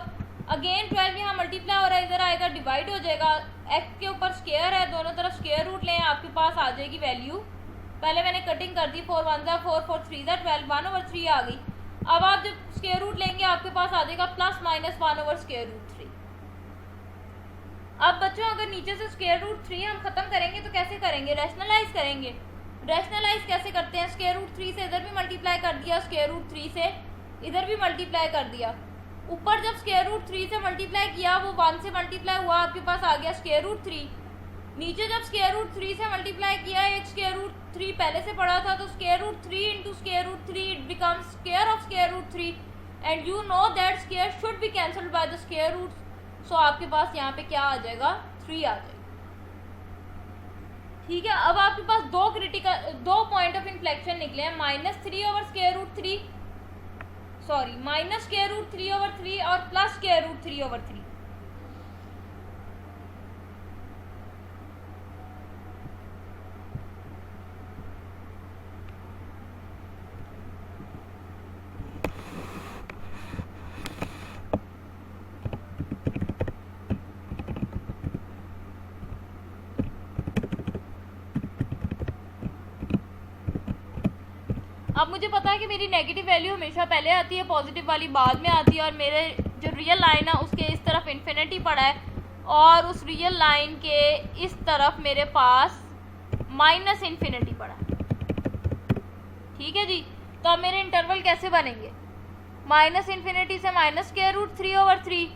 A: अगेन 12 यहाँ मल्टीप्लाई हो रहा है, इधर आएगा डिवाइड हो जाएगा। x के ऊपर स्क्वायर है, दोनों तरफ स्क्वायर रूट लें, आपके पास आ जाएगी वैल्यू। पहले मैंने कटिंग कर दी, 4 1 4 4 3 12, 1/3 आ गई। अब आप जब स्क्वायर रूट लेंगे आपके पास आ जाएगा +-1/√3। अब बच्चों अगर नीचे से √3 हम खत्म करेंगे तो कैसे करेंगे, रैशनलाइज करेंगे। रैशनलाइज कैसे करते हैं, √3 से इधर भी मल्टीप्लाई कर दिया, √3 से इधर भी मल्टीप्लाई कर दिया। ऊपर जब √3 से मल्टीप्लाई किया वो 1 से मल्टीप्लाई हुआ, आपके पास आ गया √3। नीचे जब √3 से मल्टीप्लाई किया, एक √3 पहले से पड़ा था, तो √3 × √3 it becomes square of √3 and you know that square should be cancelled by the square root. So आपके पास यहाँ पे क्या आ जाएगा, 3 आ जाएगा। ठीक है, अब आपके पास दो पॉइंट ऑफ इन्फ्लेक्शन निकले हैं, -3/√3 सॉरी -√3/3 और +√3/3। अब मुझे पता है कि मेरी नेगेटिव वैल्यू हमेशा पहले आती है, पॉजिटिव वाली बाद में आती है, और मेरे जो रियल लाइन है उसके इस तरफ इन्फिनिटी पड़ा है, और उस रियल लाइन के इस तरफ मेरे पास -∞ पड़ा है। ठीक है जी, तो अब मेरे इंटरवल कैसे बनेंगे, -∞ से -√3/3,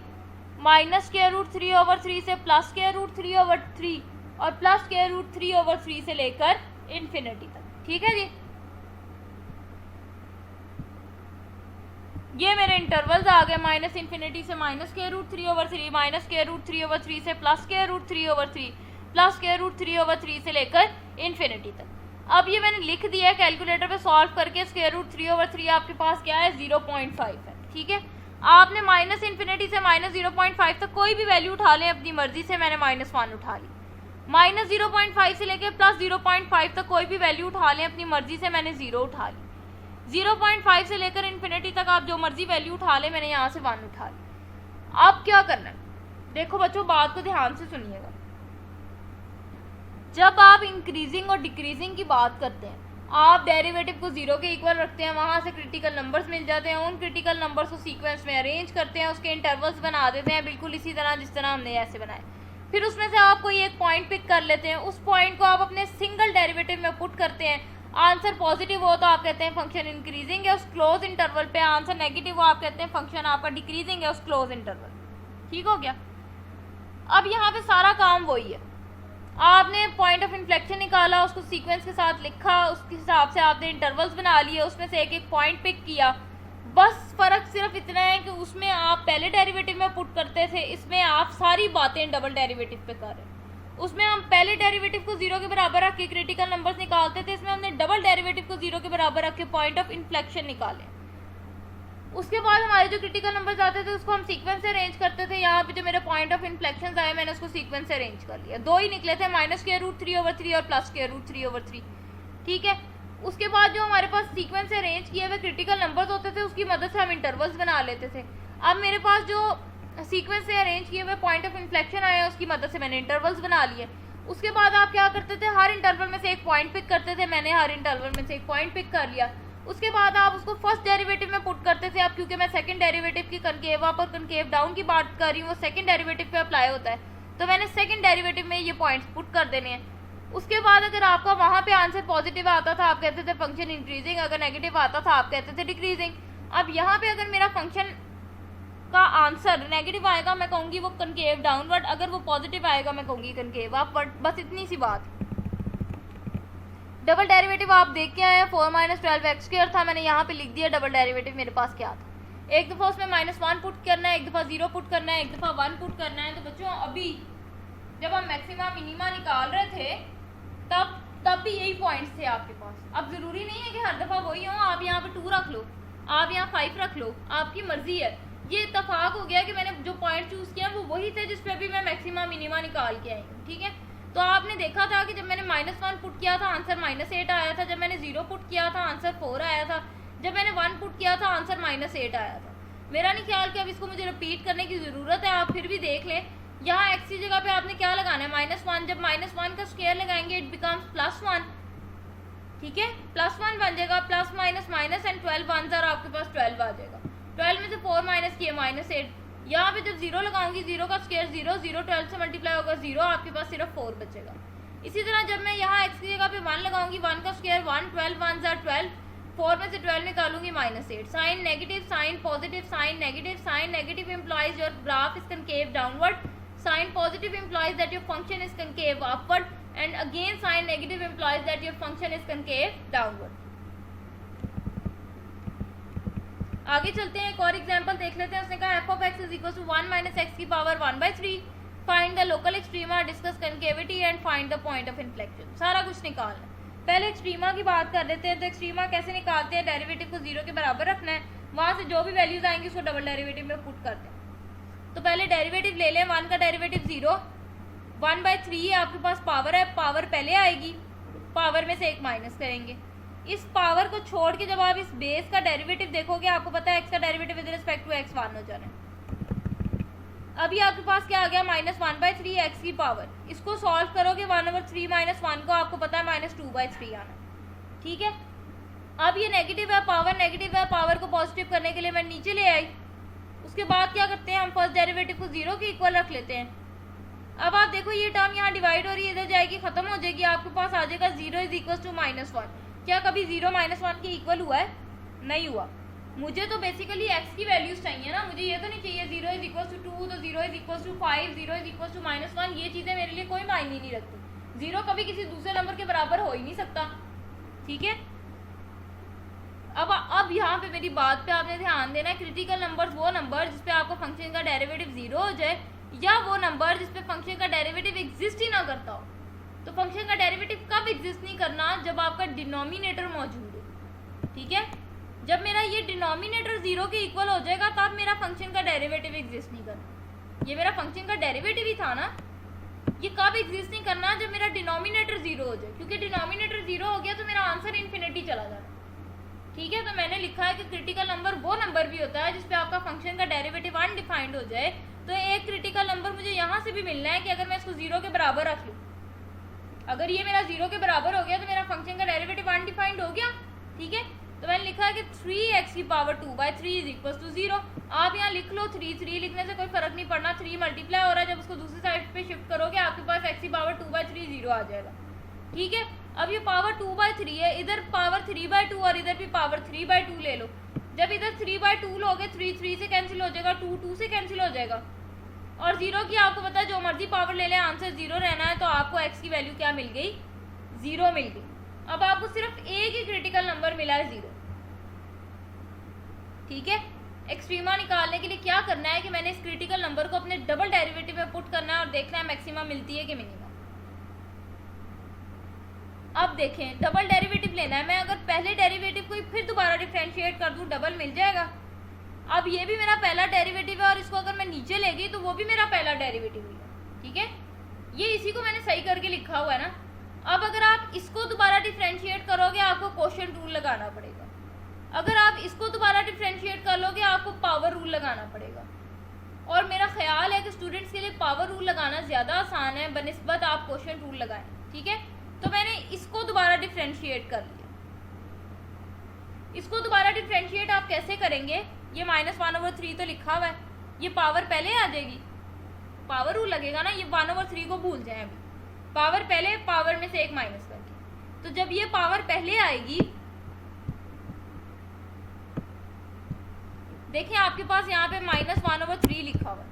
A: -√3/3 से +√3/3 और +√3/3 से लेकर इन्फिनिटी तक। ठीक है जी, ये मेरे इंटरवल्स आ गए -∞ से -√3/3, -√3/3 से +√3/3, +√3/3 से लेकर इन्फिनिटी तक। अब ये मैंने लिख दिया है, कैलकुलेटर पे सॉल्व करके √3/3 आपके पास क्या है 0.5 है। ठीक है, आपने -∞ से -0.5 तक कोई भी वैल्यू उठा लें अपनी मर्जी से, मैंने -1 उठा ली। -0.5 से लेकर +0.5 तक कोई भी वैल्यू उठा लें अपनी मर्जी से, मैंने 0 उठा ली। 0.5 से लेकर इन्फिनिटी तक आप जो मर्जी वैल्यू उठा लें, मैंने यहाँ से 1 उठा ली। अब क्या करना है, देखो बच्चों बात को ध्यान से सुनिएगा। जब आप इंक्रीजिंग और डिक्रीजिंग की बात करते हैं, आप डेरिवेटिव को 0 के इक्वल रखते हैं, वहाँ से क्रिटिकल नंबर्स मिल जाते हैं, उन क्रिटिकल नंबर्स को सीक्वेंस में अरेंज करते हैं, उसके इंटरवल्स बना देते हैं बिल्कुल इसी तरह जिस तरह हमने ऐसे बनाए। फिर उसमें से आप कोई एक पॉइंट पिक कर लेते हैं, उस पॉइंट को आप अपने सिंगल डेरिवेटिव में पुट करते हैं। आंसर पॉजिटिव हो तो आप कहते हैं फंक्शन इंक्रीजिंग है उस क्लोज इंटरवल पे, आंसर नेगेटिव हो आप कहते हैं फंक्शन आपका डिक्रीजिंग है उस क्लोज इंटरवल। ठीक हो गया। अब यहाँ पे सारा काम वही है, आपने पॉइंट ऑफ इन्फ्लेक्शन निकाला, उसको सीक्वेंस के साथ लिखा, उसके हिसाब से आपने इंटरवल्स बना लिए, उसमें से एक एक पॉइंट पिक किया। बस फ़र्क सिर्फ इतना है कि उसमें आप पहले डेरिवेटिव में पुट करते थे, इसमें आप सारी बातें डबल डेरिवेटिव पे कर रहे हैं। उसमें हम पहले डेरिवेटिव को 0 के बराबर रख के क्रिटिकल नंबर्स निकालते थे, इसमें हमने डबल डेरिवेटिव को 0 के बराबर रख के पॉइंट ऑफ इन्फ्लेक्शन निकाले। उसके बाद हमारे जो क्रिटिकल नंबर्स आते थे उसको हम सीक्वेंस से अरेंज करते थे। यहाँ पे जो मेरे पॉइंट ऑफ इन्फ्लेक्शन आए मैंने उसको सीक्वेंस से अरेंज कर लिया। 2 ही निकले थे, -√3/3 और +√3/3। ठीक है, उसके बाद जो हमारे पास सीक्वेंस से अरेंज किए हुए क्रिटिकल नंबर्स होते थे उसकी मदद से हम इंटरवल्स बना लेते थे। अब मेरे पास जो सीक्वेंस से अरेंज किए हुए पॉइंट ऑफ इन्फ्लेक्शन आए उसकी मदद से मैंने इंटरवल्स बना लिए। उसके बाद आप क्या करते थे, हर इंटरवल में से एक पॉइंट पिक करते थे, मैंने हर इंटरवल में से एक पॉइंट पिक कर लिया। उसके बाद आप उसको फर्स्ट डेरिवेटिव में पुट करते थे। अब क्योंकि मैं सेकंड डेरिवेटिव की कनकेव अप और कनकेव डाउन की बात कर रही हूँ, वो सेकंड डेरिवेटिव पे अप्लाई होता है, तो मैंने सेकंड डेरिवेटिव में ये पॉइंट्स पुट कर देने हैं। उसके बाद अगर आपका वहाँ पे आंसर पॉजिटिव आता था आप कहते थे फंक्शन इंक्रीजिंग, अगर नेगेटिव आता था आप कहते थे डिक्रीजिंग। अब यहाँ पे अगर मेरा फंक्शन का आंसर नेगेटिव आएगा मैं कहूँगी वो कनकेव डाउनवर्ड, अगर वो पॉजिटिव आएगा मैं कहूँगी कनकेव अपवर्ड। बस इतनी सी बात। डबल डेरिवेटिव आप देख के आए हैं, 4 - 12x² था, मैंने यहाँ पे लिख दिया डबल डेरिवेटिव मेरे पास क्या था। एक दफ़ा उसमें -1 पुट करना है, एक दफ़ा 0 पुट करना है, एक दफ़ा 1 पुट करना है। तो बच्चों अभी जब हम मैक्सिमा मिनिमा निकाल रहे थे तब भी यही पॉइंट्स थे आपके पास। अब ज़रूरी नहीं है कि हर दफ़ा वही हो, आप यहाँ पे 2 रख लो, आप यहाँ 5 रख लो, आपकी मर्जी है। ये इत्तेफाक हो गया कि मैंने जो पॉइंट चूज़ किया वो वही थे जिस पे अभी मैं मैक्सिमा मिनिमा निकाल के आई हूँ। ठीक है, तो आपने देखा था कि जब मैंने -1 पुट किया था आंसर -8 आया था, जब मैंने 0 पुट किया था आंसर 4 आया था, जब मैंने 1 पुट किया था आंसर -8 आया था। मेरा नहीं ख्याल कि अब इसको मुझे रिपीट करने की ज़रूरत है, आप फिर भी देख लें। यहाँ x की जगह पे आपने क्या लगाना है -1, जब -1 का स्क्वायर लगाएंगे इट बिकम्स +1। ठीक है, +1 बन जाएगा, प्लस माइनस माइनस एंड 12 1 और आपके पास 12 आ जाएगा। 12 में से 4 माइनस किए -8। यहाँ पे जब 0 लगाऊंगी 0 का स्क्वायर 0, 0 12 से मल्टीप्लाई होगा 0, आपके पास सिर्फ 4 बचेगा। इसी तरह जब मैं यहाँ x की जगह पे 1 लगाऊंगी 1 का स्क्वायर 1, 12 1 12, 4 में से 12 निकालूंगी -8। Sign negative, sign positive, sign negative, sign negative implies your graph is concave downward, sign positive implies that your function is concave upward, and again sign negative implies that your function is concave downward. आगे चलते हैं, एक और example देख लेते हैं। उसने कहा f of x is equal to 1 - x की power 1/3, find the local extrema, discuss concavity and find the point of inflection. सारा कुछ निकालना है। पहले एक्सट्रीमा की बात कर लेते हैं। तो एक्सट्रीमा कैसे निकालते हैं, डेरिवेटिव को 0 के बराबर रखना है, वहाँ से जो भी वैल्यूज आएंगी उसको डबल डेरिवेटिव में पुट करते हैं। तो पहले डेरिवेटिव ले लें, 1 का डेरिवेटिव 0, 1/3 आपके पास पावर है, पावर पहले आएगी, पावर में से एक माइनस करेंगे। इस पावर को छोड़ के जब आप इस बेस का डेरिवेटिव देखोगे आपको पता है x का derivative with respect to x 1 हो जाना है। अभी आपके पास क्या आ गया -1/3 x की पावर, इसको सॉल्व करोगे 1/3 - 1 को आपको पता है -2/3 आना। ठीक है, अब ये नेगेटिव है, पावर नेगेटिव है, पावर को पॉजिटिव करने के लिए मैं नीचे ले आई। उसके बाद क्या करते हैं, हम फर्स्ट डेरिवेटिव को 0 के इक्वल रख लेते हैं। अब आप देखो ये टर्म यहाँ डिवाइड हो रही है, इधर जाएगी खत्म हो जाएगी, आपके पास आ जाएगा 0 = -1। क्या कभी 0 - 1 के इक्वल हुआ है? नहीं हुआ। मुझे तो बेसिकली x की वैल्यूज चाहिए ना, मुझे ये तो नहीं चाहिए 0 इज इक्वल टू 2 तो 0 is equal to 5, 0 is equal to -1, ये चीज़ें मेरे लिए कोई मायने नहीं रखती। 0 कभी किसी दूसरे नंबर के बराबर हो ही नहीं सकता, ठीक है। अब यहाँ पे मेरी बात पे आपने ध्यान देना है, क्रिटिकल नंबर्स वो नंबर जिसपे आपका फंक्शन का डेरिवेटिव 0 हो जाए, या वो नंबर जिसपे फंक्शन का डेरिवेटिव एग्जिस्ट ही ना करता हो। तो फंक्शन का डेरिवेटिव कब एग्जिस्ट नहीं करना, जब आपका डिनोमिनेटर मौजूद हो, ठीक है। जब मेरा ये डिनोमिनेटर 0 के इक्वल हो जाएगा तब मेरा फंक्शन का डेरिवेटिव एग्जिस्ट नहीं करना। ये मेरा फंक्शन का डेरिवेटिव ही था ना, ये कब एग्जिस्ट नहीं करना, जब मेरा डिनोमिनेटर 0 हो जाए, क्योंकि डिनोमिनेटर 0 हो गया तो मेरा आंसर इन्फिनिटी चला जाता, ठीक है। तो मैंने लिखा है कि क्रिटिकल नंबर वो नंबर भी होता है जिसपे आपका फंक्शन का डेरिवेटिव अनडिफाइंड हो जाए। तो एक क्रिटिकल नंबर मुझे यहाँ से भी मिलना है कि अगर मैं इसको 0 के बराबर रख लूँ, अगर ये मेरा 0 के बराबर हो गया तो मेरा फंक्शन का डेरिवेटिव अनडिफाइंड हो गया, ठीक है। तो मैंने लिखा है कि 3x की पावर 2/3 इज इक्वल टू 0। आप यहाँ लिख लो 3 लिखने से कोई फर्क नहीं पड़ना, 3 मल्टीप्लाई हो रहा है, जब उसको दूसरी साइड पे शिफ्ट करोगे आपके पास x की पावर 2/3 0 आ जाएगा, ठीक है। अब ये पावर 2/3 है, इधर पावर 3/2 और इधर भी पावर 3/2 ले लो। जब इधर 3/2 लोगे 3 से कैंसिल हो जाएगा, 2 से कैंसिल हो जाएगा, और 0 की आपको पता है जो मर्जी पावर ले ले आंसर 0 रहना है। तो आपको x की वैल्यू क्या मिल गई, 0 मिल गई। अब आपको सिर्फ एक ही क्रिटिकल नंबर मिला है 0, ठीक है। एक्सट्रीमा निकालने के लिए क्या करना है कि मैंने इस क्रिटिकल नंबर को अपने डबल डेरिवेटिव में पुट करना है और देखना है मैक्सिमम मिलती है कि मिनिमम। अब देखें, डबल डेरिवेटिव लेना है, मैं अगर पहले डेरिवेटिव को ही फिर दोबारा डिफरेंशिएट कर दूं डबल मिल जाएगा। अब ये भी मेरा पहला डेरिवेटिव है और इसको अगर मैं नीचे ले गई तो वो भी मेरा पहला डेरिवेटिव है, ठीक है। ये इसी को मैंने सही करके लिखा हुआ है ना। अब अगर आप इसको दोबारा डिफरेंशिएट करोगे आपको क्वोशिएंट रूल लगाना पड़ेगा, अगर आप इसको दोबारा डिफरेंशिएट कर लोगे आपको पावर रूल लगाना पड़ेगा। और मेरा ख्याल है कि स्टूडेंट्स के लिए पावर रूल लगाना ज़्यादा आसान है बनिस्बत आप क्वोशिएंट रूल लगाएं, ठीक है। तो मैंने इसको दोबारा डिफरेंशिएट कर लिया। इसको दोबारा डिफरेंशिएट आप कैसे करेंगे, ये -1/3 तो लिखा हुआ है, ये पावर पहले आ जाएगी, पावर रूल लगेगा ना, ये 1/3 को भूल जाएं अभी, पावर पहले पावर में से एक माइनस करके। तो जब ये पावर पहले आएगी, देखिए आपके पास यहाँ पे -1/3 लिखा हुआ है,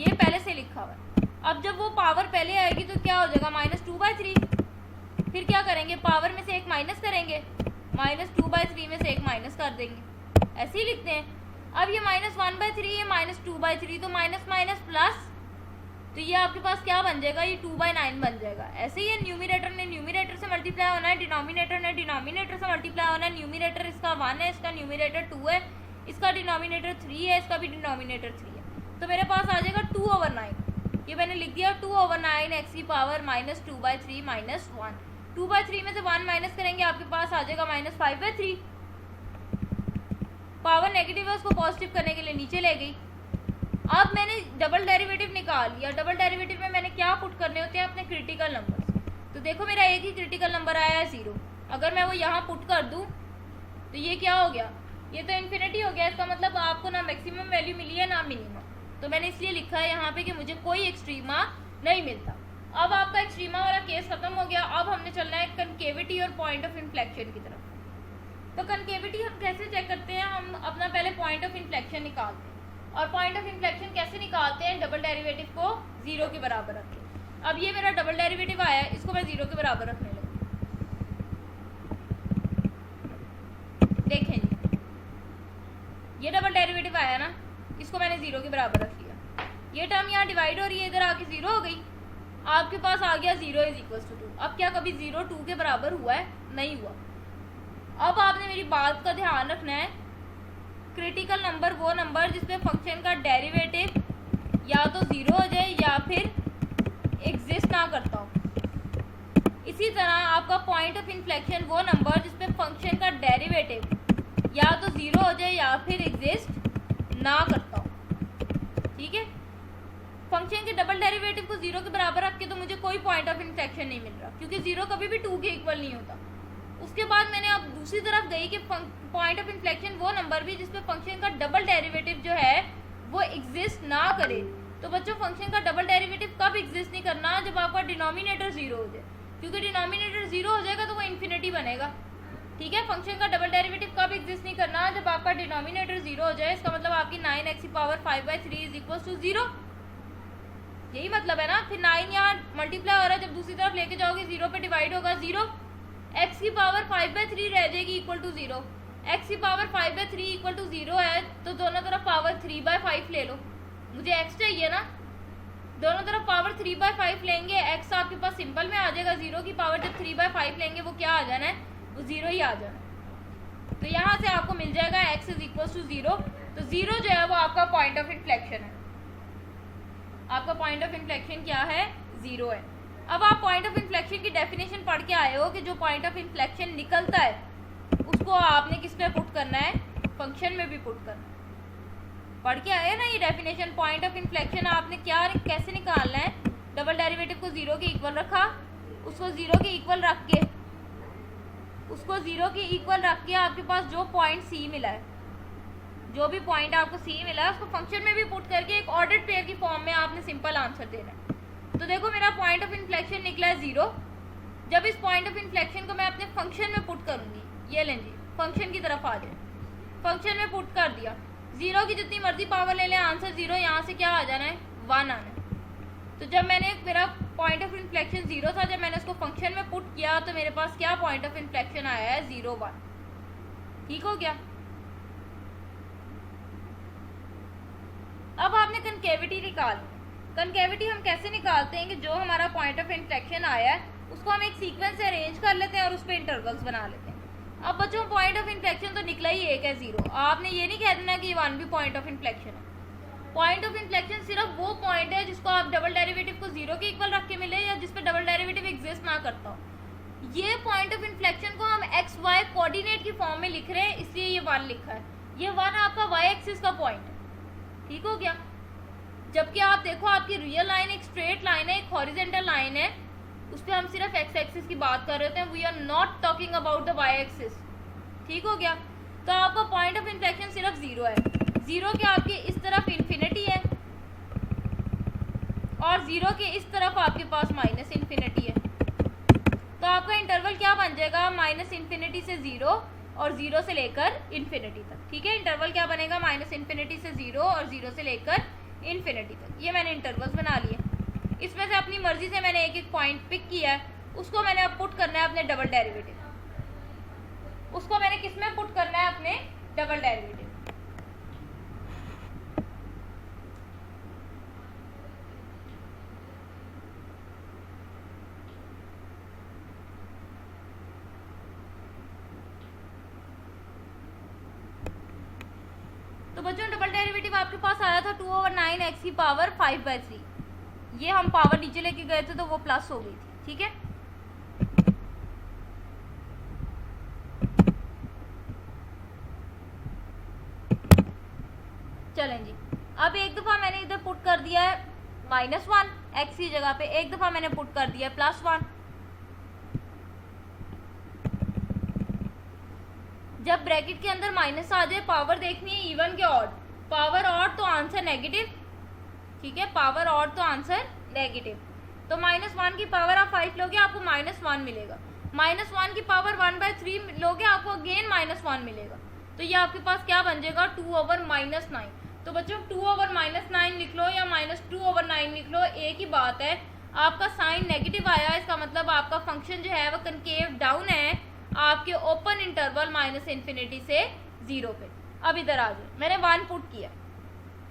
A: ये पहले से लिखा हुआ है। अब जब वो पावर पहले आएगी तो क्या हो जाएगा, -2/3। फिर क्या करेंगे, पावर में से एक माइनस करेंगे, -2/3 में से एक माइनस कर देंगे, ऐसे ही लिखते हैं। अब ये -1/3 ये -2/3 तो माइनस माइनस प्लस, तो ये आपके पास क्या बन जाएगा, ये 2/9 बन जाएगा। ऐसे ही ये न्यूमिनेटर ने न्यूमिनेटर से मल्टीप्लाई होना है, डिनोमिनेटर ने डिनोमिनेटर से मल्टीप्लाई होना है। न्यूमिनेटर इसका 1 है, इसका न्यूमिनेटर 2 है, इसका डिनोमिनेटर 3 है, इसका भी डिनोमिनेटर 3 है। तो मेरे पास आ जाएगा 2/9, ये मैंने लिख दिया 2/9 x की पावर -2/3 -1। 2/3 में से 1 माइनस करेंगे आपके पास आ जाएगा -5/3। पावर नेगेटिव है उसको पॉजिटिव करने के लिए नीचे ले गई। अब मैंने डबल डेरिवेटिव निकाल लिया। डबल डेरिवेटिव में मैंने क्या पुट करने होते हैं, अपने क्रिटिकल नंबर। तो देखो मेरा एक ही क्रिटिकल नंबर आया है 0, अगर मैं वो यहाँ पुट कर दूँ तो ये क्या हो गया, ये तो इन्फिनिटी हो गया। इसका मतलब आपको ना मैक्सिमम वैल्यू मिली है ना मिनिमम। तो मैंने इसलिए लिखा है यहाँ पे कि मुझे कोई एक्सट्रीमा नहीं मिलता। अब आपका एक्सट्रीमा वाला केस खत्म हो गया। अब हमने चलना है कनकेविटी और पॉइंट ऑफ इन्फ्लेक्शन की तरफ। तो कनकेविटी हम कैसे चेक करते हैं, हम अपना पहले पॉइंट ऑफ इन्फ्लेक्शन निकालते हैं। और पॉइंट ऑफ इन्फ्लेक्शन कैसे निकालते हैं, डबल डेरिवेटिव को 0 के बराबर रख के। अब ये मेरा डबल डेरिवेटिव आया है, इसको मैं 0 के बराबर रखने लगी। देखें जी, ये डबल डेरिवेटिव आया ना, इसको मैंने 0 के बराबर रख लिया। ये टर्म यहाँ डिवाइड हो रही है, इधर आके 0 हो गई। आपके पास आ गया 0 इज इक्वल टू 2। अब क्या कभी 0 2 के बराबर हुआ है, नहीं हुआ। अब आपने मेरी बात का ध्यान रखना है, क्रिटिकल नंबर वो नंबर जिसपे फंक्शन का डेरिवेटिव या तो 0 हो जाए या फिर एग्जिस्ट ना करता हो। इसी तरह आपका पॉइंट ऑफ इन्फ्लेक्शन वो नंबर जिसपे फंक्शन का डेरिवेटिव या तो 0 हो जाए या फिर एग्जिस्ट ना करता हो, ठीक है। फंक्शन के डबल डेरिवेटिव को 0 के बराबर रख के तो मुझे कोई पॉइंट ऑफ इन्फ्लेक्शन नहीं मिल रहा, क्योंकि 0 कभी भी 2 के इक्वल नहीं होता। उसके बाद मैंने अब दूसरी तरफ गई कि पॉइंट ऑफ इन्फ्लेक्शन वो नंबर भी जिसपे फंक्शन का डबल डेरिवेटिव जो है वो एग्जिस्ट ना करे। तो बच्चों फंक्शन का डबल डेरिवेटिव कब एग्जिस्ट नहीं करना, जब आपका डिनोमिनेटर 0 हो जाए, क्योंकि डिनोमिनेटर 0 हो जाएगा तो वो इन्फिनिटी बनेगा, ठीक है। फंक्शन का डबल डेरिवेटिव कब एग्जिस्ट नहीं करना, जब आपका डिनोमिनेटर 0 हो जाए। इसका मतलब आपकी 9x⁵ इज इक्वल टू 0, यही मतलब है ना। फिर 9 यहाँ मल्टीप्लाई हो रहा है, जब दूसरी तरफ लेके जाओगे 0 पे डिवाइड होगा 0, x⁵ रह जाएगी equal to 0। x⁵ equal to 0 है तो दोनों तरफ पावर 3/5 ले लो, मुझे x चाहिए ना। दोनों तरफ पावर 3/5 लेंगे, x आपके पास सिंपल में आ जाएगा। 0 की पावर जब 3/5 लेंगे वो क्या आ जाना है, वो 0 ही आ जाना है। तो यहाँ से आपको मिल जाएगा x इज इक्वल टू 0। तो 0 जो है वो आपका पॉइंट ऑफ इन्फ्लेक्शन है। आपका पॉइंट ऑफ इन्फ्लेक्शन क्या है, 0 है। अब आप पॉइंट ऑफ इन्फ्लेक्शन की डेफिनेशन पढ़ के आए हो कि जो पॉइंट ऑफ इन्फ्लेक्शन निकलता है उसको आपने किस पे पुट करना है, फंक्शन में भी पुट करना है। पढ़ के आए ना ये डेफिनेशन। पॉइंट ऑफ इन्फ्लेक्शन आपने क्या कैसे निकालना है, डबल डेरिवेटिव को 0 के इक्वल रखा, उसको 0 के इक्वल रख के आपके पास जो पॉइंट C मिला है, जो भी पॉइंट आपको C मिला है उसको फंक्शन में भी पुट करके एक ऑर्डर्ड पेयर की फॉर्म में आपने सिंपल आंसर देना है। तो देखो मेरा पॉइंट ऑफ इन्फ्लेक्शन निकला है 0। जब इस पॉइंट ऑफ इन्फ्लेक्शन को मैं अपने फंक्शन में पुट करूंगी, ये लें जी, फंक्शन की तरफ आ जाए, फंक्शन में पुट कर दिया, 0 की जितनी मर्जी पावर ले लें, आंसर 0, यहाँ से क्या आ जाना है, 1 आना है। तो जब मैंने मेरा पॉइंट ऑफ इन्फ्लेक्शन 0 था, जब मैंने उसको फंक्शन में पुट किया तो मेरे पास क्या पॉइंट ऑफ इन्फ्लेक्शन आया है, 0, 1। ठीक हो गया। अब आपने कनकेविटी निकाल, कनकेविटी हम कैसे निकालते हैं कि जो हमारा पॉइंट ऑफ इन्फ्लेक्शन आया है उसको हम एक सीक्वेंस से अरेंज कर लेते हैं और उस पर इंटरवल्स बना लेते हैं। अब बच्चों पॉइंट ऑफ इन्फ्लेक्शन तो निकला ही एक है, 0। आपने ये नहीं कह देना कि 1 भी पॉइंट ऑफ इन्फ्लेक्शन है। पॉइंट ऑफ इन्फ्लेक्शन सिर्फ वो पॉइंट है जिसको आप डबल डेरिवेटिव को 0 के इक्वल रख के मिले या जिस पे डबल डेरिवेटिव एग्जिस्ट ना करता हो। ये पॉइंट ऑफ इन्फ्लेक्शन को हम एक्स वाई कोऑर्डिनेट की फॉर्म में लिख रहे हैं, इसलिए ये 1 लिखा है। ये 1 आपका वाई एक्सिस का पॉइंट है। ठीक हो गया। जबकि आप देखो आपकी रियल लाइन एक स्ट्रेट लाइन है, एक हॉरिजेंटल लाइन है, उस पर हम सिर्फ एक्स एक्सिस की बात कर रहे थे। We are not talking about the Y axis. ठीक हो गया। तो आपका पॉइंट ऑफ इन्फ्लेक्शन सिर्फ 0 है। 0 के आपके इस तरफ इन्फिनिटी है और 0 के इस तरफ आपके पास माइनस इन्फिनिटी है। तो आपका इंटरवल क्या बन जाएगा, माइनस इन्फिनिटी से 0 और 0 से लेकर इन्फिनिटी तक। ठीक है, इंटरवल क्या बनेगा, माइनस इन्फिनिटी से 0 और 0 से लेकर इन्फिनिटी तक। ये मैंने इंटरवल्स बना लिए। इसमें से अपनी मर्जी से मैंने एक एक पॉइंट पिक किया है, उसको मैंने अब पुट करना है अपने डबल डेरिवेटिव। उसको मैंने किस में पुट करना है, अपने डबल डेरिवेटिव। तो बच्चों डबल डेरिवेटिव आपके पास आया था 2/9x⁵ ये हम पावर नीचे लेके गए थे तो वो प्लस हो गई थी। ठीक है, चलें जी। अब एक दफा मैंने इधर पुट कर दिया है -1 x की जगह पे, एक दफा मैंने पुट कर दिया है +1। जब ब्रैकेट के अंदर माइनस आ जाए, पावर देखनी है इवन के ऑड, पावर ऑड तो आंसर नेगेटिव। ठीक है, पावर ऑड तो आंसर नेगेटिव। तो -1 की पावर आप 5 लोगे आपको -1 मिलेगा। -1 की पावर 1/3 लोगे आपको अगेन -1 मिलेगा। तो ये आपके पास क्या बन जाएगा, 2/-9। तो बच्चों 2/-9 लिख लो या -2/9 लिख लो, एक ही बात है। आपका साइन नेगेटिव आया, इसका मतलब आपका फंक्शन जो है वो कनकेव डाउन है आपके ओपन इंटरवल -इन्फिनिटी से 0 पे। अब इधर आ जाए, मैंने 1 पुट किया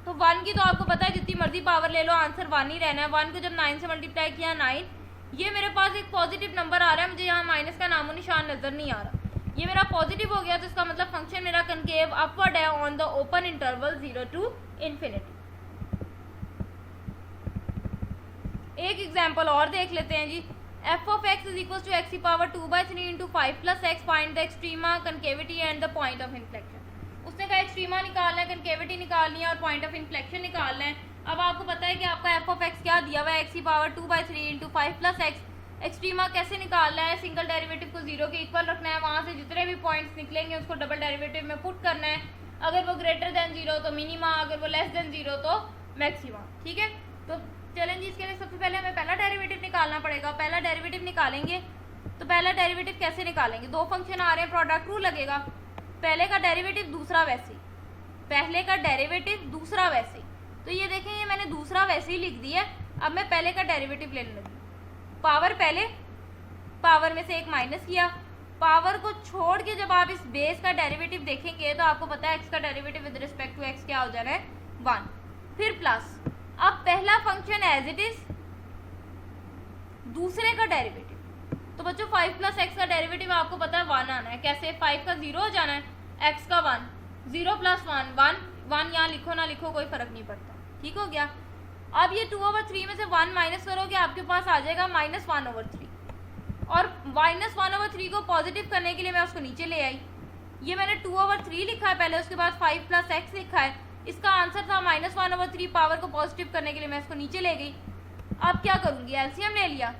A: तो 1 की तो आपको पता है जितनी मर्जी पावर ले लो आंसर 1 ही रहना है। 1 को जब 9 से मल्टीप्लाई किया 9, ये मेरे पास एक पॉजिटिव नंबर आ रहा है, मुझे यहाँ माइनस का नामो निशान नजर नहीं आ रहा। ये मेरा पॉजिटिव हो गया तो इसका मतलब फंक्शन मेरा कनकेव अपवर्ड है on the open interval 0 to infinity. एक एग्जाम्पल और देख लेते हैं जी। f(x) is equals to x⁵2/3 into 5 plus x, find the extrema, concavity and the point of inflection। उसने कहा एक्सट्रीमा निकालना है, कनकेविटी निकालनी है और पॉइंट ऑफ इन्फ्लेक्शन निकालना है। अब आपको पता है कि आपका f(x) क्या दिया हुआ है, x⁵2/3 into 5 plus x। Extrema कैसे निकालना है, सिंगल डेरिवेटिव को 0 के इक्वल रखना है, वहाँ से जितने भी पॉइंट्स निकलेंगे उसको डबल डेरिवेटिव में पुट करना है। अगर वो ग्रेटर देन 0 तो मिनिमा, अगर वो लेस देन 0 तो मैक्सिमा। ठीक है, तो चलें जी, इसके लिए सबसे पहले हमें पहला डेरिवेटिव निकालना पड़ेगा। पहला डेरिवेटिव निकालेंगे तो पहला डेरिवेटिव कैसे निकालेंगे, दो फंक्शन आ रहे हैं, प्रोडक्ट रूल लगेगा, पहले का डेरिवेटिव दूसरा वैसे, पहले का डेरिवेटिव दूसरा वैसे। तो ये देखें ये मैंने दूसरा वैसे ही लिख दिया। अब मैं पहले का डेरिवेटिव लेने लगी, पावर पहले, पावर में से एक माइनस किया, पावर को छोड़ के जब आप इस बेस का डेरिवेटिव देखेंगे तो आपको पता है एक्स का derivative with respect to X क्या हो जाना है 1, फिर प्लस। अब पहला फंक्शन एज इट इज, दूसरे का डेरिवेटिव, तो बच्चों 5 प्लस एक्स का डेरिवेटिव आपको पता है 1 आना है। कैसे, 5 का 0 हो जाना है, एक्स का 1, 0 प्लस 1 1 1, यहाँ लिखो ना लिखो कोई फर्क नहीं पड़ता, ठीक हो गया। अब ये 2/3 में से 1 माइनस करोगे आपके पास आ जाएगा -1/3, और -1/3 को पॉजिटिव करने के लिए मैं उसको नीचे ले आई। ये मैंने 2/3 लिखा है पहले, उसके बाद 5 प्लस एक्स लिखा है, इसका आंसर था -1/3, पावर को पॉजिटिव करने के लिए मैं इसको नीचे ले गई। अब क्या करूँगी, एलसीएम ले लिया।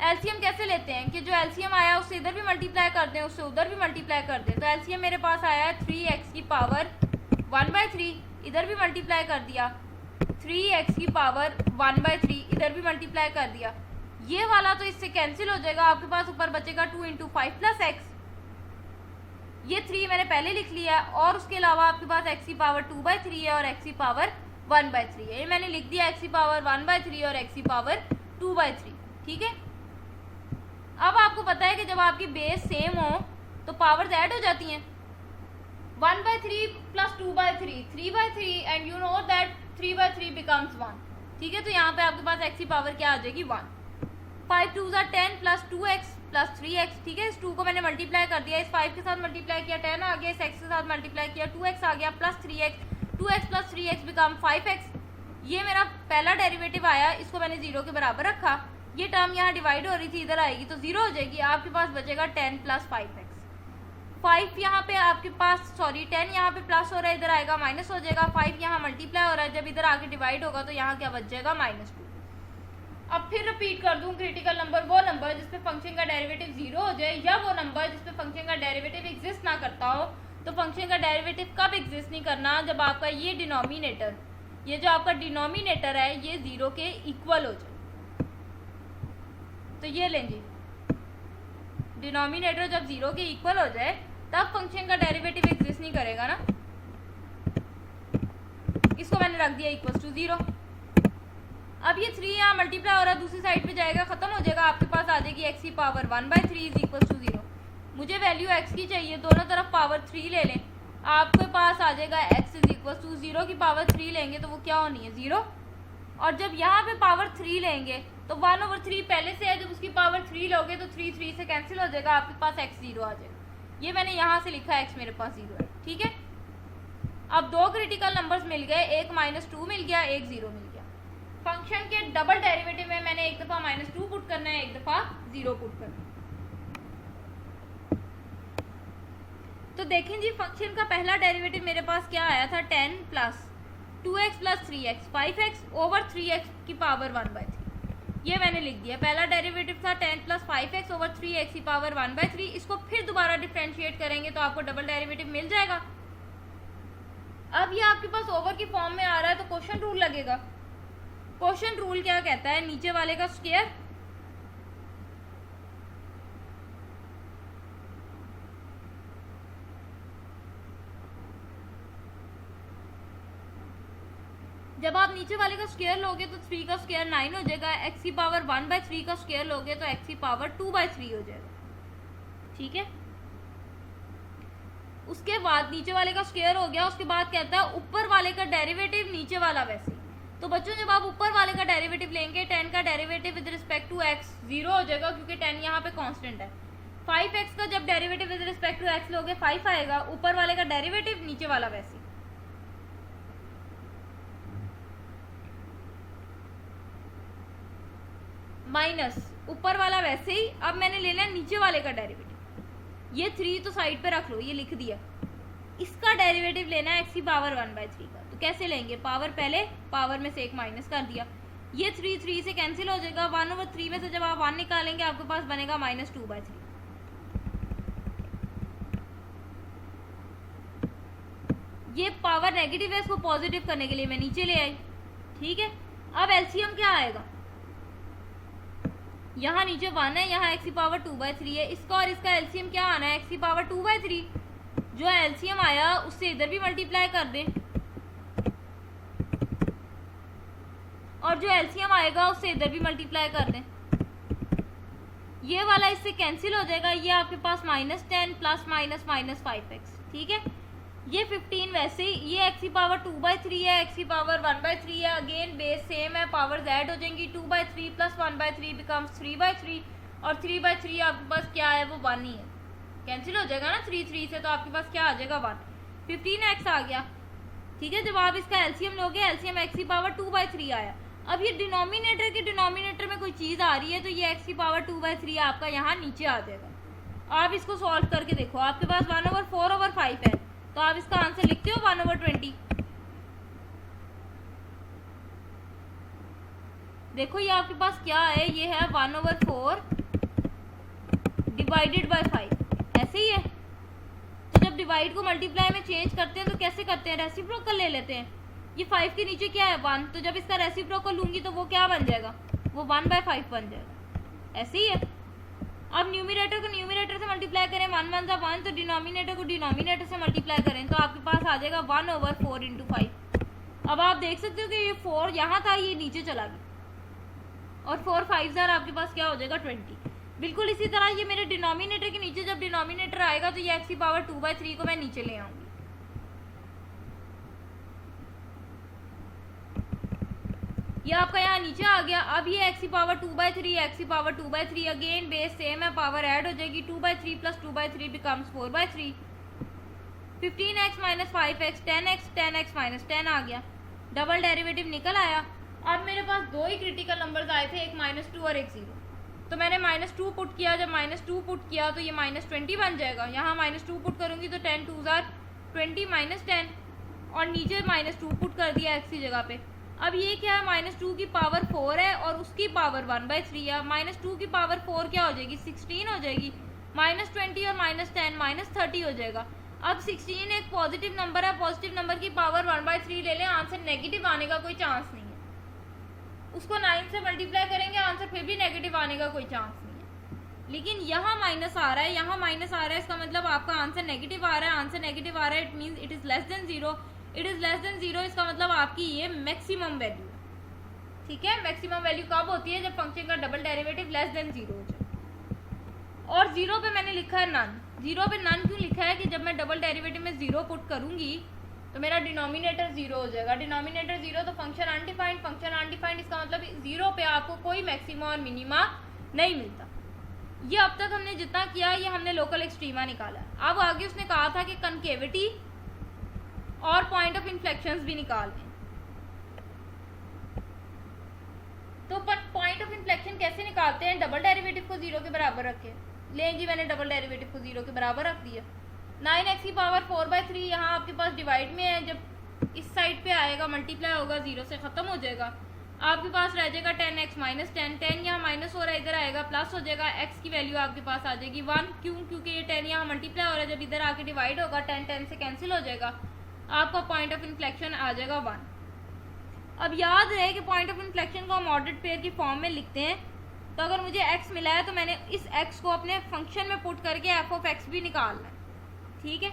A: एलसीएम कैसे लेते हैं कि जो एलसीएम आया उससे इधर भी मल्टीप्लाई कर दें, उससे उधर भी मल्टीप्लाई कर दें। तो एलसीएम मेरे पास आया है 3x की पावर 1/3, इधर भी मल्टीप्लाई कर दिया, 3x की पावर 1/3, इधर भी मल्टीप्लाई कर दिया। ये वाला तो इससे कैंसिल हो जाएगा, आपके पास ऊपर बचेगा 2 × 5 + x। ये 3 मैंने पहले लिख लिया, और उसके अलावा आपके पास x की पावर 2/3 है और x की पावर 1/3 है। ये मैंने लिख दिया x की पावर 1/3 और x की पावर 2/3, ठीक है। अब आपको पता है कि जब आपकी बेस सेम हो तो पावर्स ऐड हो जाती हैं, 1/3 + 2/3 3/3, and you know that 3/3 becomes 1, ठीक है। तो यहाँ पे आपके पास x की पावर क्या आ जाएगी 1। 5 2 = 10 + 2x + 3x, ठीक है। इस 2 को मैंने मल्टीप्लाई कर दिया, इस 5 के साथ मल्टीप्लाई किया 10 आ गया, इस x के साथ मल्टीप्लाई किया 2x आ गया, plus 3x, 2x + 3x become 5x। ये मेरा पहला डेरिवेटिव आया, इसको मैंने 0 के बराबर रखा। ये टर्म यहाँ डिवाइड हो रही थी, इधर आएगी तो 0 हो जाएगी, आपके पास बचेगा 10 + 5x। 5 यहाँ पे आपके पास 10 यहाँ पे प्लस हो रहा है, इधर आएगा माइनस हो जाएगा, 5 यहाँ मल्टीप्लाई हो रहा है, जब इधर आके डिवाइड होगा तो यहाँ क्या बच जाएगा -2। अब फिर रिपीट कर दूं, क्रिटिकल नंबर वो नंबर जिसपे फंक्शन का डेरिवेटिव 0 हो जाए, या वो नंबर जिसपे फंक्शन का डेरिवेटिव एग्जिस्ट ना करता हो। तो फंक्शन का डेरिवेटिव कब एग्जिस्ट नहीं करना, जब आपका ये डिनोमिनेटर, ये जो आपका डिनोमिनेटर है ये 0 के इक्वल हो जाए। तो ये लें जी, डिनोमिनेटर जब 0 के इक्वल हो जाए तब फंक्शन का डेरिवेटिव एग्जिस्ट नहीं करेगा ना। इसको मैंने रख दिया =0। अब ये 3 यहाँ मल्टीप्लाई हो रहा है, दूसरी साइड पे जाएगा, खत्म हो जाएगा, आपके पास आ जाएगी x की पावर 1/3 = 0। मुझे वैल्यू x की चाहिए, दोनों तरफ पावर 3 ले लें, आपके पास आ जाएगा x = 0 की पावर 3 लेंगे तो वो क्या होनी है 0, और जब यहाँ पे पावर 3 लेंगे तो 1/3 पहले से है, जब उसकी पावर 3 लोगे तो 3 3 से कैंसिल हो जाएगा, आपके पास x 0 आ जाएगा। ये मैंने यहाँ से लिखा x मेरे पास 0 है, ठीक है। अब दो क्रिटिकल नंबर्स मिल गए, एक -2 मिल गया, एक 0 मिल गया। फंक्शन के डबल डेरिवेटिव में मैंने एक दफ़ा -2 पुट करना है, एक दफ़ा 0 पुट करना है। तो देखें जी, फंक्शन का पहला डेरिवेटिव मेरे पास क्या आया था, 10 + 2x + 3x 5x/3x की पावर 1/3। ये मैंने लिख दिया, पहला डेरिवेटिव था 10 + 5x/3x की पावर 1/3। इसको फिर दोबारा डिफ्रेंशिएट करेंगे तो आपको डबल डेरिवेटिव मिल जाएगा। अब ये आपके पास ओवर की फॉर्म में आ रहा है तो क्वोशंट रूल लगेगा। क्वोशंट रूल क्या कहता है, नीचे वाले का स्क्वायर जब आप नीचे वाले का स्क्वायर लोगे तो 3 का स्क्वायर 9 हो जाएगा, x की पावर 1/3 का स्क्वायर लोगे तो x की पावर 2/3 हो जाएगा, ठीक है। उसके बाद नीचे वाले का स्क्वायर हो गया, उसके बाद कहता है ऊपर वाले का डेरिवेटिव नीचे वाला वैसे। तो बच्चों जब आप ऊपर वाले का डेरिवेटिव लेंगे, 10 का derivative with respect to x 0 हो जाएगा, क्योंकि 10 यहाँ पे कांस्टेंट है। 5x का जब derivative with respect to x लोगे 5 आएगा, ऊपर वाले का डेरिवेटिव नीचे वाला वैसे। माइनस ऊपर वाला वैसे ही। अब मैंने ले लिया नीचे वाले का डेरिवेटिव, ये 3 तो साइड पे रख लो, ये लिख दिया। इसका डेरिवेटिव लेना है x की पावर 1/3 का, तो कैसे लेंगे, पावर पहले, पावर में से एक माइनस कर दिया, ये 3 3 से कैंसिल हो जाएगा, 1/3 में से जब आप 1 निकालेंगे आपके पास बनेगा -2/3। ये पावर नेगेटिव है, इसको पॉजिटिव करने के लिए मैं नीचे ले आई, ठीक है। अब एलसीएम क्या आएगा, यहाँ नीचे 1 है, यहाँ x की पावर 2/3 है। इसका और इसका एलसीएम क्या आना है, x की पावर 2/3। जो एलसीएम आया उससे इधर भी मल्टीप्लाई कर दें, और जो एलसीएम आएगा उससे इधर भी मल्टीप्लाई कर दें। ये वाला इससे कैंसिल हो जाएगा, ये आपके पास -10 प्लस माइनस -5x, ठीक है। ये 15 वैसे ही, ये x की पावर 2/3 है, x की पावर 1/3 है, अगेन बेस सेम है, पावर्स ऐड हो जाएंगी। 2/3 प्लस 1/3 बिकम्स 3/3, और 3/3 आपके पास क्या है, वो 1 ही है, कैंसिल हो जाएगा ना 3 से, तो आपके पास क्या आ जाएगा 1। 15x आ गया, ठीक है। जब आप इसका एलसीएम लोगे, एलसीएम x की पावर 2/3 आया। अब ये डिनोमिनेटर के डिनोमिनेटर में कोई चीज़ आ रही है, तो ये x की पावर 2/3 आपका यहाँ नीचे आ जाएगा। आप इसको सॉल्व करके देखो, आपके पास 1/4/5 है, तो आप इसका आंसर लिखते हो 1/20। देखो ये आपके पास क्या है, ये है 1/4 डिवाइडेड बाय 5, ऐसे ही है। तो जब डिवाइड को मल्टीप्लाई में चेंज करते हैं तो कैसे करते हैं, रेसिप्रोकल ले लेते हैं। ये 5 के नीचे क्या है 1, तो जब इसका रेसिप्रोकल लूंगी तो वो क्या बन जाएगा, वो 1/5 बन जाएगा, ऐसे ही है। अब न्यूमिनेटर को न्यूमिनेटर से मल्टीप्लाई करें, 1 1 सा 1, तो डिनोमिनेटर को डिनोमिनेटर से मल्टीप्लाई करें तो आपके पास आ जाएगा 1/4 × 5। अब आप देख सकते हो कि ये 4 यहाँ था, ये नीचे चला गया, और 4 5 आपके पास क्या हो जाएगा 20। बिल्कुल इसी तरह ये मेरे डिनोमिनेटर के नीचे जब डिनोमिनेटर आएगा तो ये x की पावर 2/3 को मैं नीचे ले आऊंगी। ये आपका यहाँ नीचे आ गया। अब ये x की पावर 2/3, x की पावर 2/3, अगेन बेस सेम है, पावर ऐड हो जाएगी। 2/3 plus 2/3 becomes 4/3। 15x minus 5x, 10x minus 10 आ गया, डबल डेरिवेटिव निकल आया। अब मेरे पास दो ही क्रिटिकल नंबर्स आए थे, एक -2 और एक 0। तो मैंने -2 पुट किया, जब -2 पुट किया तो ये -20 बन जाएगा। यहाँ -2 पुट करूँगी तो 10 2 20 -10, और नीचे -2 पुट कर दिया x की जगह पे। अब ये क्या है, -2 की पावर 4 है और उसकी पावर 1/3 है। -2 की पावर 4 क्या हो जाएगी, 16 हो जाएगी। -20 और -10 -30 हो जाएगा। अब 16 एक पॉजिटिव नंबर है, पॉजिटिव नंबर की पावर 1/3 ले लें, आंसर नेगेटिव आने का कोई चांस नहीं है। उसको 9 से मल्टीप्लाई करेंगे, आंसर फिर भी नेगेटिव आने का कोई चांस नहीं है। लेकिन यहाँ माइनस आ रहा है, यहाँ माइनस आ रहा है, इसका मतलब आपका आंसर नेगेटिव आ रहा है। आंसर नेगेटिव आ रहा है, it means it is less than 0। It is less than 0, इसका मतलब आपकी ये मैक्सिमम वैल्यू है, ठीक है। मैक्सिमम वैल्यू कब होती है, जब फंक्शन का डबल डेरिवेटिव लेस देन 0 हो जाए। और 0 पे मैंने लिखा है नन। 0 पे नन क्यों लिखा है कि जब मैं डबल डेरिवेटिव में 0 पुट करूंगी तो मेरा डिनोमिनेटर 0 हो जाएगा। डिनोमिनेटर 0 तो फंक्शन अनडिफाइंड, फंक्शन अनडिफाइंड, इसका मतलब 0 पे आपको कोई मैक्सिमा और मिनिमा नहीं मिलता। ये अब तक हमने जितना किया ये हमने लोकल एक्सट्रीमा निकाला। अब आगे उसने कहा था कि कनकेविटी और पॉइंट ऑफ इन्फ्लेक्शंस भी निकाल लें। तो पॉइंट ऑफ इन्फ्लेक्शन कैसे निकालते हैं, डबल डेरिवेटिव को 0 के बराबर रखे लें जी। मैंने डबल डेरिवेटिव को 0 के बराबर रख दिया। 9x की पावर 4/3 यहाँ आपके पास डिवाइड में है, जब इस साइड पे आएगा मल्टीप्लाई होगा 0 से ख़त्म हो जाएगा। आपके पास रह जाएगा 10x माइनस 10, 10 यहाँ माइनस हो रहा है, इधर आएगा प्लस हो जाएगा। x की वैल्यू आपके पास आ जाएगी 1, क्यों, क्योंकि ये 10 यहाँ मल्टीप्लाई हो रहा है, जब इधर आके डिवाइड होगा 10 10 से कैंसिल हो जाएगा, आपका पॉइंट ऑफ इन्फ्लेक्शन आ जाएगा 1। अब याद रहे कि पॉइंट ऑफ इन्फ्लेक्शन को हम ऑर्डर्ड पेयर की फॉर्म में लिखते हैं। तो अगर मुझे x मिला है तो मैंने इस x को अपने फंक्शन में पुट करके f(x) भी निकालना है, ठीक है।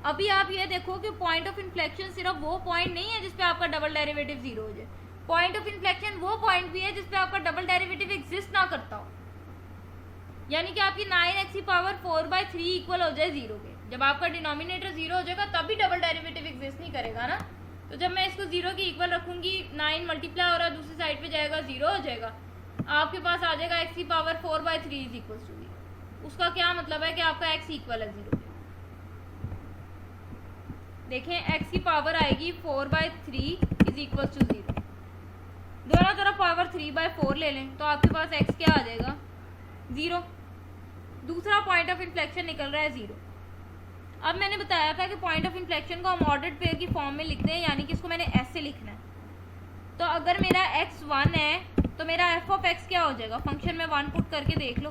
A: अभी आप ये देखो कि पॉइंट ऑफ इन्फ्लेक्शन सिर्फ वो पॉइंट नहीं है जिसपे आपका डबल डेरिवेटिव 0 हो जाए। पॉइंट ऑफ इन्फ्लेक्शन वो पॉइंट भी है जिसपे आपका डबल डेरिवेटिव एग्जिस्ट ना करता हो, यानी कि आपकी 9x की पावर 4/3 इक्वल हो जाए 0 के। जब आपका डिनोमिनेटर 0 हो जाएगा तभी डबल डेरिवेटिव एग्जिस्ट नहीं करेगा ना। तो जब मैं इसको 0 की इक्वल रखूंगी, 9 मल्टीप्लाई हो रहा है, दूसरी साइड पे जाएगा 0 हो जाएगा, आपके पास आ जाएगा x की पावर 4/3 इज इक्वल टू 0। उसका क्या मतलब है कि आपका x इक्वल है 0 के। देखें x की पावर आएगी 4/3 इज इक्वल टू 0। दोनों तरफ पावर 3/4 ले लें तो आपके पास x क्या आ जाएगा 0। दूसरा पॉइंट ऑफ इन्फ्लेक्शन निकल रहा है 0। अब मैंने बताया था कि पॉइंट ऑफ इन्फ्लेक्शन को हम ऑर्डर्ड पेयर की फॉर्म में लिखते हैं, यानी कि इसको मैंने ऐसे लिखना है। तो अगर मेरा x 1 है तो मेरा f(x) क्या हो जाएगा, फंक्शन में 1 पुट करके देख लो।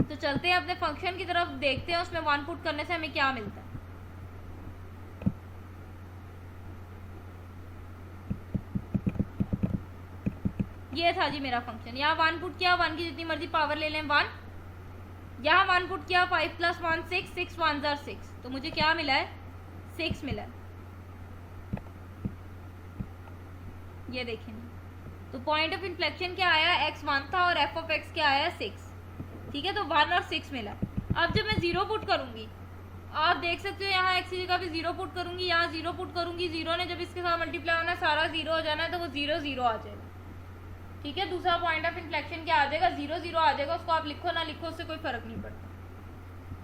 A: तो चलते हैं अपने फंक्शन की तरफ, देखते हैं उसमें 1 पुट करने से हमें क्या मिलता है। ये था जी मेरा फंक्शन। यहाँ 1 पुट किया, 1 की जितनी मर्जी पावर ले लें 1, यहाँ 1 पुट किया, 5 + 1 6, 6 1 = 6, तो मुझे क्या मिला है 6 मिला है। ये देखें, तो पॉइंट ऑफ इन्फ्लेक्शन क्या आया, x1 था और f ऑफ x क्या आया 6, ठीक है, तो 1 और 6 मिला। अब जब मैं 0 पुट करूंगी, आप देख सकते हो यहाँ x की जगह पे 0 पुट करूंगी, यहाँ 0 पुट करूंगी, 0 ने जब इसके साथ मल्टीप्लाई होना है सारा 0 हो जाना है, तो वो 0 0 आ जाएगा, ठीक है। दूसरा पॉइंट ऑफ इन्फ्लेक्शन क्या आ जाएगा, 0 0 आ जाएगा, उसको आप लिखो ना लिखो उससे कोई फर्क नहीं पड़ता।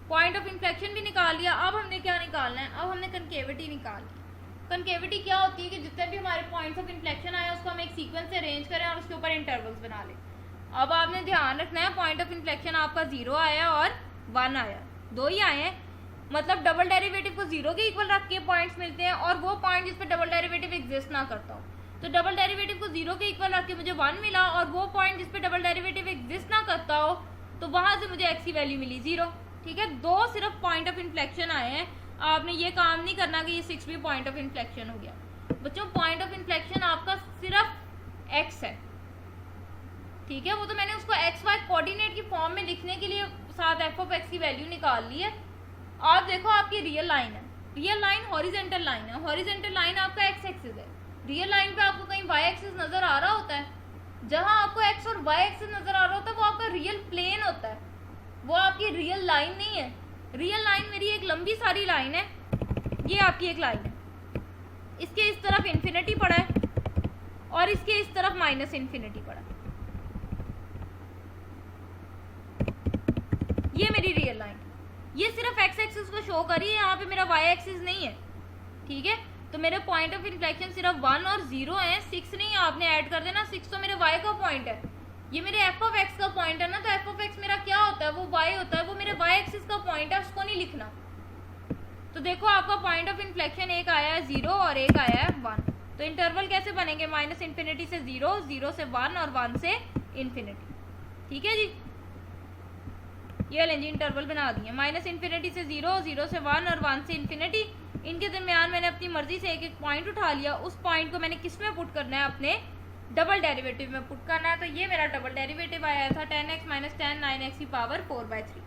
A: पॉइंट ऑफ इन्फ्लेक्शन भी निकाल लिया। अब हमने क्या निकालना है, अब हमने कनकेविटी निकालनी है। कनकेविटी क्या होती है कि जितने भी हमारे पॉइंट्स ऑफ इन्फ्लेक्शन आए उसको हम एक सीक्वेंस से अरेंज करें और उसके ऊपर इंटरवल्स बना लें। अब आपने ध्यान रखना है, पॉइंट ऑफ इन्फ्लेक्शन आपका 0 आया और 1 आया, 2 ही आए हैं, मतलब डबल डेरिवेटिव को 0 के इक्वल रख के पॉइंट्स मिलते हैं, और वो पॉइंट जिस पे डबल डेरिवेटिव एग्जिस्ट ना करता हो, तो डबल डेरिवेटिव को 0 के इक्वल रख के मुझे 1 मिला, और वो पॉइंट जिस पे डबल डेरिवेटिव एग्जिस्ट ना करता हो तो वहां से मुझे x की वैल्यू मिली 0, ठीक है। 2 सिर्फ पॉइंट ऑफ इन्फ्लेक्शन आए हैं, आपने ये काम नहीं करना कि ये 6 भी पॉइंट ऑफ इन्फ्लेक्शन हो गया। बच्चों पॉइंट ऑफ इन्फ्लेक्शन आपका सिर्फ x है, ठीक है, वो तो मैंने उसको xy कोऑर्डिनेट की फॉर्म में लिखने के लिए साथ f ऑफ x की वैल्यू निकाल ली है। आप देखो आपकी रियल लाइन है, रियल लाइन हॉरिजेंटल लाइन है, हॉरिजेंटल लाइन आपका x एक्सिस है, रियल लाइन पे आपको कहीं y एक्सिस नजर आ रहा होता है, जहां आपको x और y एक्सिस नजर आ रहा होता है वो आपका रियल प्लेन होता है, वो आपकी रियल लाइन नहीं है। रियल लाइन मेरी एक लंबी सारी लाइन है, ये आपकी एक लाइन है, इसके इस तरफ इन्फिनिटी पड़ा है और इसके इस तरफ माइनस इन्फिनिटी पड़ा है, ये मेरी रियल लाइन, ये सिर्फ x एक्सिस को शो करी है, यहाँ पे मेरा y एक्सिस नहीं है, ठीक है। तो मेरे पॉइंट ऑफ इन्फ्लेक्शन सिर्फ 1 और 0 है, 6 नहीं, आपने ऐड कर देना, 6 तो मेरे y का पॉइंट है, ये मेरे f ऑफ x का पॉइंट है ना, तो f ऑफ x मेरा क्या होता है, वो y होता है, वो मेरे y एक्सिस का पॉइंट है, उसको नहीं लिखना। तो देखो आपका पॉइंट ऑफ इन्फ्लेक्शन एक आया है 0 और एक आया है 1, तो इंटरवल कैसे बनेंगे, माइनस इन्फिनिटी से 0, 0 से 1 और 1 से इन्फिनिटी, ठीक है जी। ये लें जी इंटरवल बना दिए, माइनस इन्फिनिटी से 0, 0 से 1 और 1 से इन्फिनिटी, इनके दरमियान मैंने अपनी मर्जी से एक एक पॉइंट उठा लिया, उस पॉइंट को मैंने किस में पुट करना है, अपने डबल डेरिवेटिव में पुट करना है। तो ये मेरा डबल डेरिवेटिव आया था 10x - 10 9x की पावर 4/3।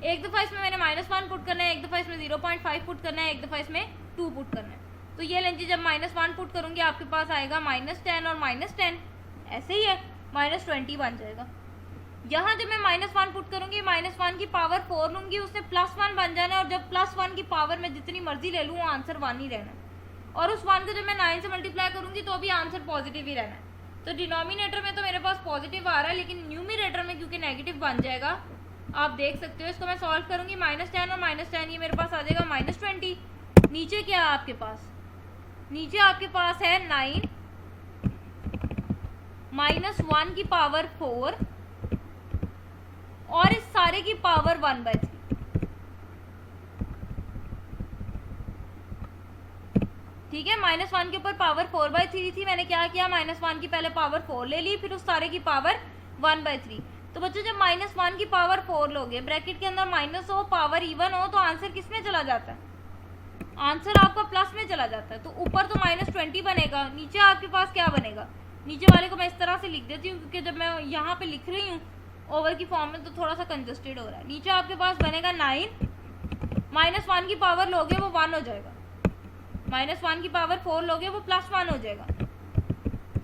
A: एक दफा इसमें मैंने -1 पुट करना है, एक दफा इसमें 0.5 पुट करना है, एक दफा इसमें 2 पुट करना है। तो ये लें जी, जब -1 पुट करूंगी आपके पास आएगा -10 और -10, ऐसे ही है, -20 बन जाएगा। यहाँ जब मैं -1 पुट करूंगी, -1 की पावर 4 लूंगी, उससे +1 बन जाना है, और जब +1 की पावर में जितनी मर्जी ले लूँ आंसर 1 ही रहना है, और उस 1 को जब मैं 9 से मल्टीप्लाई करूंगी तो भी आंसर पॉजिटिव ही रहना है। तो डिनोमिनेटर में तो मेरे पास पॉजिटिव आ रहा है, लेकिन न्यूमिनेटर में क्योंकि नेगेटिव बन जाएगा, आप देख सकते हो, इसको मैं सॉल्व करूंगी, -10 और -10, ये मेरे पास आ जाएगा -20। नीचे क्या है आपके पास, नीचे आपके पास है 9 -1 की पावर 4 और इस सारे की पावर 1/3, ठीक है। -1 के ऊपर पावर 4/3 थी, मैंने क्या किया, -1 की पहले पावर 4 ले ली, फिर उस सारे की पावर 1/3। तो बच्चों जब -1 की पावर 4 लोगे, ब्रैकेट के अंदर माइनस हो, पावर इवन हो, तो आंसर किस में चला जाता है, आंसर आपका प्लस में चला जाता है। तो ऊपर तो -20 बनेगा, नीचे आपके पास क्या बनेगा, नीचे वाले को मैं इस तरह से लिख देती हूँ, क्योंकि जब मैं यहाँ पे लिख रही हूँ ओवर की फॉर्म में तो थोड़ा सा कंजस्टेड हो रहा है। नीचे आपके पास बनेगा 9, -1 की पावर लोगे वो 1 हो जाएगा, -1 की पावर 4 लोगे वो +1 हो जाएगा,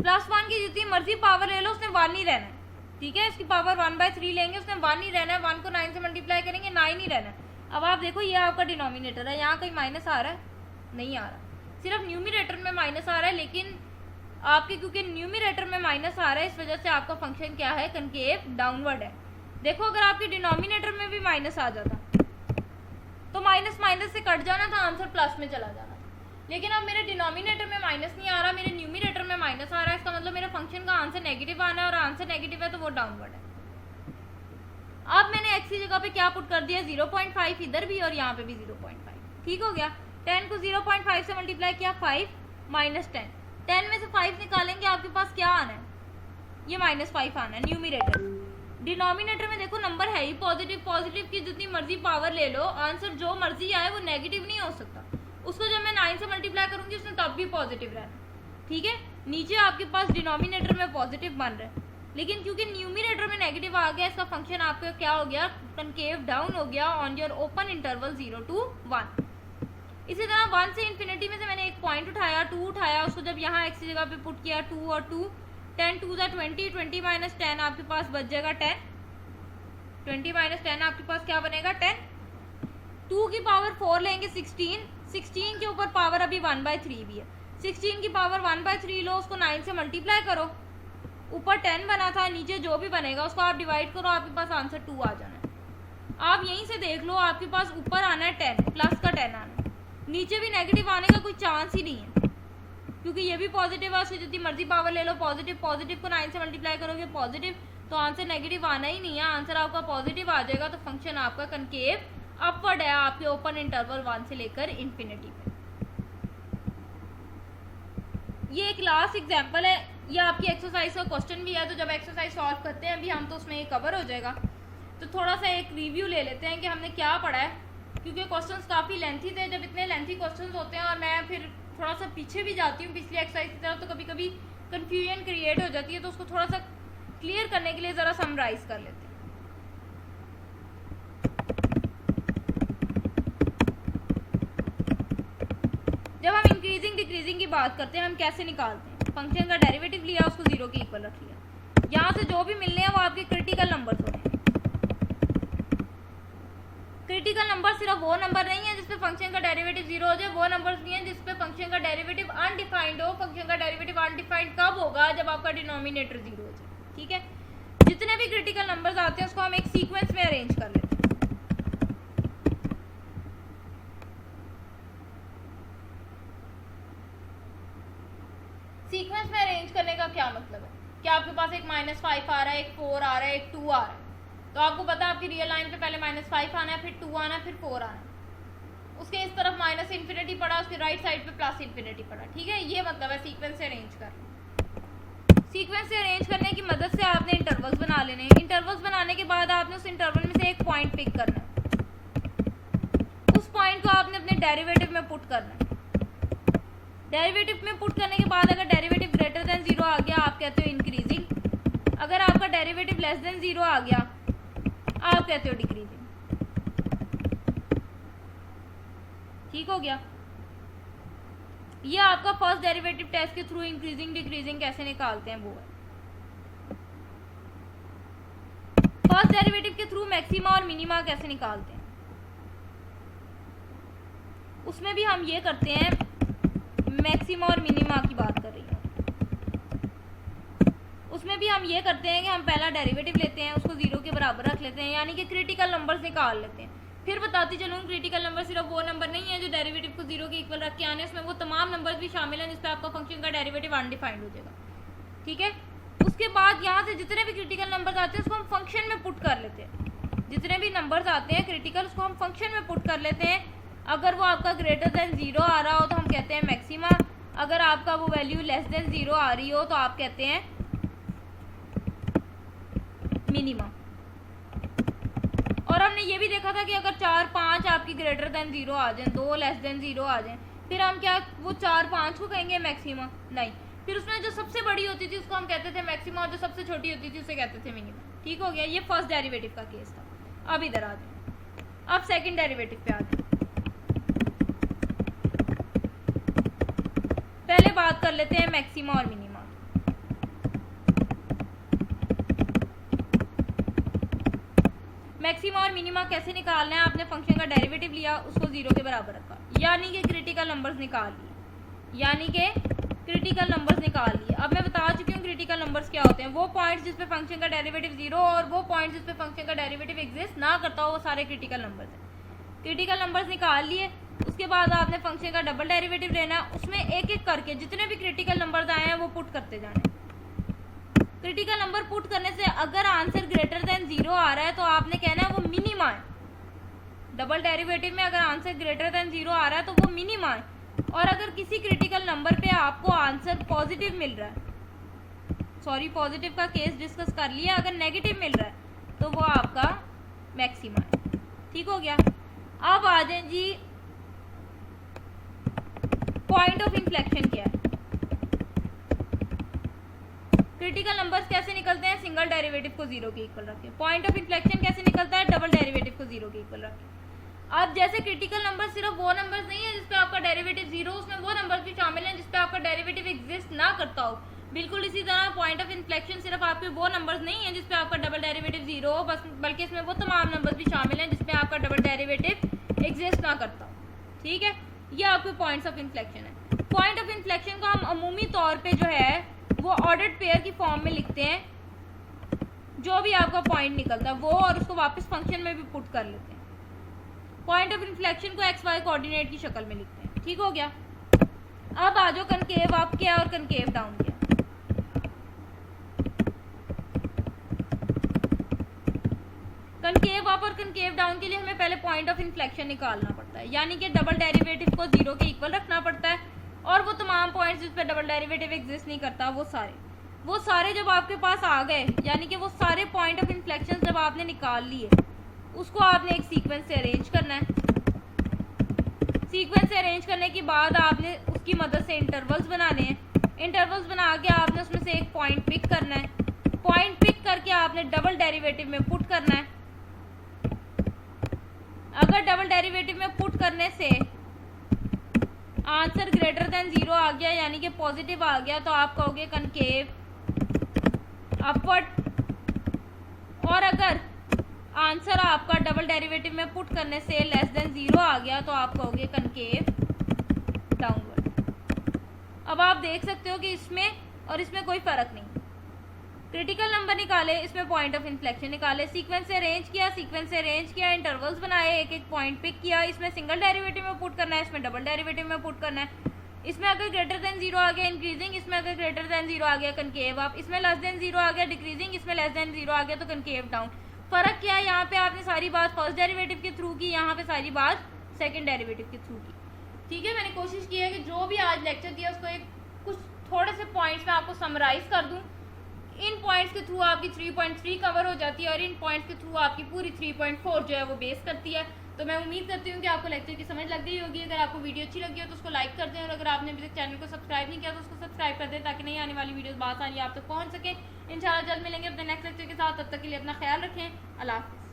A: +1 की जितनी मर्जी पावर ले लो उसने 1 ही रहना है, ठीक है। इसकी पावर 1/3 लेंगे, उसने 1 ही रहना है, 1 को 9 से मल्टीप्लाई करेंगे 9 ही रहना है। अब आप देखो ये आपका डिनोमिनेटर है, यहाँ कहीं माइनस आ रहा है, नहीं आ रहा, सिर्फ न्यूमिनेटर में माइनस आ रहा है, लेकिन आपके क्योंकि न्यूमिनेटर में माइनस आ रहा है इस वजह से आपका फंक्शन क्या है, कनकेव डाउनवर्ड है। देखो अगर आपके डिनोमिनेटर में भी माइनस आ जाता तो माइनस माइनस से कट जाना था, आंसर प्लस में चला जाना था, लेकिन अब मेरे डिनोमिनेटर में माइनस नहीं आ रहा, मेरे न्यूमिनेटर में माइनस आ रहा है, इसका मतलब मेरे फंक्शन का आंसर नेगेटिव आना है, और आंसर नेगेटिव है तो वो डाउनवर्ड है। अब मैंने x की जगह पे क्या पुट कर दिया, 0.5 इधर भी और यहाँ पे भी 0.5, ठीक हो गया। 10 को 0.5 से मल्टीप्लाई किया, 5 -10, 10 में से 5 निकालेंगे आपके पास क्या आना है, ये -5 आना है न्यूमिनेटर। डिनोमिनेटर में देखो नंबर है ही पॉजिटिव, पॉजिटिव की जितनी मर्जी पावर ले लो, आंसर जो मर्जी आए वो नेगेटिव नहीं हो सकता, उसको जब मैं 9 से मल्टीप्लाई करूंगी उसने तब भी पॉजिटिव रहना, ठीक है। नीचे आपके पास डिनोमिनेटर में पॉजिटिव बन रहा है, लेकिन क्योंकि न्यूमिनेटर में नेगेटिव आ गया, इसका फंक्शन आपका क्या हो गया, कनकेव डाउन हो गया on your open interval 0 to 1। इसी तरह 1 से इन्फिनिटी में से मैंने एक पॉइंट उठाया, 2 उठाया, उसको जब यहाँ x की जगह पे पुट किया, 2 और 2, 10 2 ज़ा 20, 20 माइनस 10 आपके पास बच जाएगा 10, 20 माइनस 10 आपके पास क्या बनेगा 10। 2 की पावर 4 लेंगे 16, 16 के ऊपर पावर अभी 1/3 भी है, 16 की पावर 1/3 लो, उसको 9 से मल्टीप्लाई करो, ऊपर 10 बना था, नीचे जो भी बनेगा उसको आप डिवाइड करो, आपके पास आंसर 2 आ जाना है। आप यहीं से देख लो, आपके पास ऊपर आना है 10, प्लस का 10 आना है, नीचे भी नेगेटिव आने का कोई चांस ही नहीं है, क्योंकि ये भी पॉजिटिव है, उसकी जितनी मर्जी पावर ले लो, पॉजिटिव पॉजिटिव को 9 से मल्टीप्लाई करोगे पॉजिटिव, तो आंसर नेगेटिव आना ही नहीं है, आंसर आपका पॉजिटिव आ जाएगा। तो फंक्शन आपका कनकेव अपवर्ड है आपके ओपन इंटरवल 1 से लेकर इन्फिनिटी पे। ये एक लास्ट एग्जांपल है, ये आपकी एक्सरसाइज का क्वेश्चन भी है, तो जब एक्सरसाइज सॉल्व करते हैं अभी हम तो उसमें ये कवर हो जाएगा। तो थोड़ा सा एक रिव्यू ले लेते हैं कि हमने क्या पढ़ा है, क्योंकि क्वेश्चंस काफ़ी लेंथी थे। जब इतने लेंथी क्वेश्चंस होते हैं और मैं फिर थोड़ा सा पीछे भी जाती हूँ पिछली एक्सरसाइज की तरफ, तो कभी कभी कन्फ्यूजन क्रिएट हो जाती है, तो उसको थोड़ा सा क्लियर करने के लिए ज़रा समराइज कर लेते हैं। जब हम इंक्रीजिंग डिक्रीजिंग की बात करते हैं, हम कैसे निकालते हैं, फंक्शन का डेरिवेटिव लिया, उसको 0 के इक्वल रख लिया, यहाँ से जो भी मिलने हैं वो आपके क्रिटिकल नंबर होते हैं। क्रिटिकल नंबर सिर्फ वो नंबर नहीं है जिसपे फंक्शन का डेरिवेटिव 0 हो जाए, वो नंबर्स भी हैं जिसपे फंक्शन का डेरिवेटिव अनडिफाइंड हो। फंक्शन का डेरिवेटिव अनडिफाइंड कब होगा, जब आपका डिनोमिनेटर 0 हो जाए, ठीक है। जितने भी क्रिटिकल नंबर्स आते हैं उसको हम एक सीक्वेंस में अरेंज कर लेते हैं। सीक्वेंस में अरेंज करने का क्या मतलब है कि आपके पास एक -5 आ रहा है, एक 4 आ रहा है, एक 2 आ रहा है, तो आपको पता है आपकी रियल लाइन पे पहले -5 आना है, फिर 2 आना है, फिर 4 आना है, उसके इस तरफ माइनस इन्फिनिटी पड़ा, उसके राइट साइड पे प्लस इन्फिनिटी पड़ा, ठीक है। ये मतलब है सीक्वेंस से अरेंज करना। सीक्वेंस से अरेंज करने की मदद से आपने इंटरवल्स बना लेने हैं। इंटरवल्स बनाने के बाद आपने उस इंटरवल में से एक पॉइंट पिक करना है, उस पॉइंट को आपने अपने डेरिवेटिव में पुट करना है। डेरिवेटिव में पुट करने के बाद अगर डेरिवेटिव ग्रेटर देन 0 आ गया, आप कहते हो इंक्रीजिंग। अगर आपका डेरिवेटिव लेस देन 0 आ गया, आप कहते हो डिक्रीजिंग। ठीक हो गया। ये आपका फर्स्ट डेरिवेटिव टेस्ट के थ्रू इंक्रीजिंग डिक्रीजिंग कैसे निकालते हैं वो है। फर्स्ट डेरिवेटिव के थ्रू मैक्सिमा और मिनिमा कैसे निकालते हैं, उसमें भी हम ये करते हैं, मैक्सिमा और मिनिमा की बात कर रही हूँ, उसमें भी हम ये करते हैं कि हम पहला डेरिवेटिव लेते हैं, उसको 0 के बराबर रख लेते हैं, यानी कि क्रिटिकल नंबर्स निकाल लेते हैं। फिर बताती चलूँ, क्रिटिकल नंबर सिर्फ वो नंबर नहीं है जो डेरिवेटिव को 0 के इक्वल रख के आने, उसमें वो तमाम नंबर्स भी शामिल हैं जिसपे आपका फंक्शन का डेरिवेटिव अनडिफाइंड हो जाएगा, ठीक है। उसके बाद यहाँ से जितने भी क्रिटिकल नंबर्स आते हैं उसको हम फंक्शन में पुट कर लेते हैं। जितने भी नंबर्स आते हैं क्रिटिकल, उसको हम फंक्शन में पुट कर लेते हैं। अगर वो आपका ग्रेटर देन 0 आ रहा हो तो हम कहते हैं मैक्सिमा, अगर आपका वो वैल्यू लेस देन 0 आ रही हो तो आप कहते हैं मिनिमा। और हमने ये भी देखा था कि अगर 4 5 आपकी ग्रेटर देन 0 आ जाए, 2 लेस देन 0 आ जाए, फिर हम क्या वो 4 5 को कहेंगे मैक्सिमा? नहीं, फिर उसमें जो सबसे बड़ी होती थी उसको हम कहते थे मैक्सिमा, और जो सबसे छोटी होती थी उसे कहते थे मिनिमा। ठीक हो गया। ये फर्स्ट डेरिवेटिव का केस था। अब इधर आ जाए, अब सेकंड डेरिवेटिव पे आ जाए। पहले बात कर लेते हैं मैक्सिमा और मिनिमा। मैक्सिमा और मिनिमा कैसे निकालना है? आपने फंक्शन का डेरिवेटिव लिया, उसको 0 के बराबर रखा, यानी कि क्रिटिकल नंबर्स निकाल लिए, यानी कि क्रिटिकल नंबर्स निकाल लिए। अब मैं बता चुकी हूँ क्रिटिकल नंबर्स क्या होते हैं। वो पॉइंट्स जिस पे फंक्शन का डेरिवेटिव 0 और वो पॉइंट्स जिस पे फंक्शन का डेरिवेटिव एग्जिस्ट ना करता हो, वो सारे क्रिटिकल नंबर्स हैं। क्रिटिकल नंबर्स निकाल लिए, उसके बाद आपने फंक्शन का डबल डेरिवेटिव लेना, उसमें एक एक करके जितने भी क्रिटिकल नंबर्स आए हैं वो पुट करते जाने। क्रिटिकल नंबर पुट करने से अगर आंसर ग्रेटर देन 0 आ रहा है तो आपने कहना है वो मिनिमा है। डबल डेरिवेटिव में अगर आंसर ग्रेटर देन 0 आ रहा है तो वो मिनिमा है। और अगर किसी क्रिटिकल नंबर पे आपको आंसर पॉजिटिव मिल रहा है, सॉरी पॉजिटिव का केस डिस्कस कर लिया, अगर नेगेटिव मिल रहा है तो वो आपका मैक्सिमा है। ठीक हो गया। अब आ जाए जी, पॉइंट ऑफ इन्फ्लेक्शन क्या है? क्रिटिकल नंबर्स कैसे निकलते हैं, सिंगल डेरिवेटिव को जीरो के इक्वल रखें। पॉइंट ऑफ इन्फ्लेक्शन कैसे निकलता है, डबल डेरिवेटिव को जीरो के इक्वल रखें। अब जैसे क्रिटिकल नंबर सिर्फ वो नंबर्स नहीं है जिसपे आपका डेरिवेटिव जीरो, उसमें वो नंबर्स भी शामिल हैं जिसपे आपका डेरिवेटिव एग्जिस्ट ना करता हो। बिल्कुल इसी तरह पॉइंट ऑफ इन्फ्लेक्शन सिर्फ आपके वो नंबर्स नहीं है जिसपे आपका डबल डेरिवेटिव जीरो हो, बस बल्कि इसमें वो तमाम नंबर्स भी शामिल हैं जिसपे आपका डबल डेरिवेटिव एग्जिस्ट ना करता हो। ठीक है, ये आपके पॉइंट्स ऑफ इन्फ्लेक्शन है। पॉइंट ऑफ इन्फ्लेक्शन को हम अमूमी तौर पे जो है वो ऑर्डर्ड पेयर की फॉर्म में लिखते हैं, जो भी आपका पॉइंट निकलता है वो, और उसको वापस फंक्शन में भी पुट कर लेते हैं। पॉइंट ऑफ इन्फ्लेक्शन को एक्स वाई कोऑर्डिनेट की शक्ल में लिखते हैं। ठीक हो गया। अब आ जाओ कनकेव अप क्या और कनकेव डाउन क्या। कनकेव अप और कनकेव डाउन के लिए हमें पहले पॉइंट ऑफ इन्फ्लेक्शन निकालना पड़ता है, यानी कि डबल डेरिवेटिव को जीरो के इक्वल रखना पड़ता है, और वो तमाम पॉइंट्स जिस पे डबल डेरिवेटिव एग्जिस्ट नहीं करता वो सारे जब आपके पास आ गए, यानी कि वो सारे पॉइंट ऑफ इन्फ्लेक्शन जब आपने निकाल लिए, उसको आपने एक सीक्वेंस से अरेंज करना है। सीक्वेंस से अरेंज करने के बाद आपने उसकी मदद से इंटरवल्स बनाने हैं। इंटरवल्स बना के आपने उसमें से एक पॉइंट पिक करना है। पॉइंट पिक करके आपने डबल डेरिवेटिव में पुट करना है। अगर डबल डेरिवेटिव में पुट करने से आंसर ग्रेटर देन जीरो आ गया, यानी कि पॉजिटिव आ गया, तो आप कहोगे कनकेव अपवर्ड। और अगर आंसर आपका डबल डेरिवेटिव में पुट करने से लेस देन जीरो आ गया, तो आप कहोगे कनकेव डाउनवर्ड। अब आप देख सकते हो कि इसमें और इसमें कोई फर्क नहीं। क्रिटिकल नंबर निकाले, इसमें पॉइंट ऑफ इन्फ्लेक्शन निकाले, सीक्वेंस से अरेंज किया, इंटरवल्स बनाए, एक एक पॉइंट पिक किया, इसमें सिंगल डेरिवेटिव में पुट करना है, इसमें डबल डेरिवेटिव में पुट करना है। इसमें अगर ग्रेटर देन जीरो आ गया इंक्रीजिंग, इसमें अगर ग्रेटर देन जीरो आ गया कनकेव अप, इसमें लेस देन जीरो आ गया डिक्रीजिंग, इसमें लेस देन जीरो आ गया तो कनकेव डाउन। फर्क क्या है, यहाँ पे आपने सारी बात फर्स्ट डेरिवेटिव के थ्रू की, यहाँ पे सारी बात सेकंड डेरिवेटिव के थ्रू की। ठीक है, मैंने कोशिश की है कि जो भी आज लेक्चर दिया उसको एक कुछ थोड़े से पॉइंट्स में आपको समराइज कर दूं। इन पॉइंट्स के थ्रू आपकी 3.3 कवर हो जाती है और इन पॉइंट्स के थ्रू आपकी पूरी 3.4 जो है वो बेस करती है। तो मैं उम्मीद करती हूँ कि आपको लेक्चर की समझ लग गई होगी। अगर आपको वीडियो अच्छी लगी हो तो उसको लाइक कर दें, और अगर आपने अभी तक चैनल को सब्सक्राइब नहीं किया तो उसको सब्सक्राइब कर दें, ताकि नई आने वाली वीडियोस बासानी आप तक पहुँच सके। इंशाल्लाह जल्द मिलेंगे अपने नेक्स्ट लेक्चर के साथ, तब तक के लिए अपना ख्याल रखें। अल्लाह हाफ़िज़।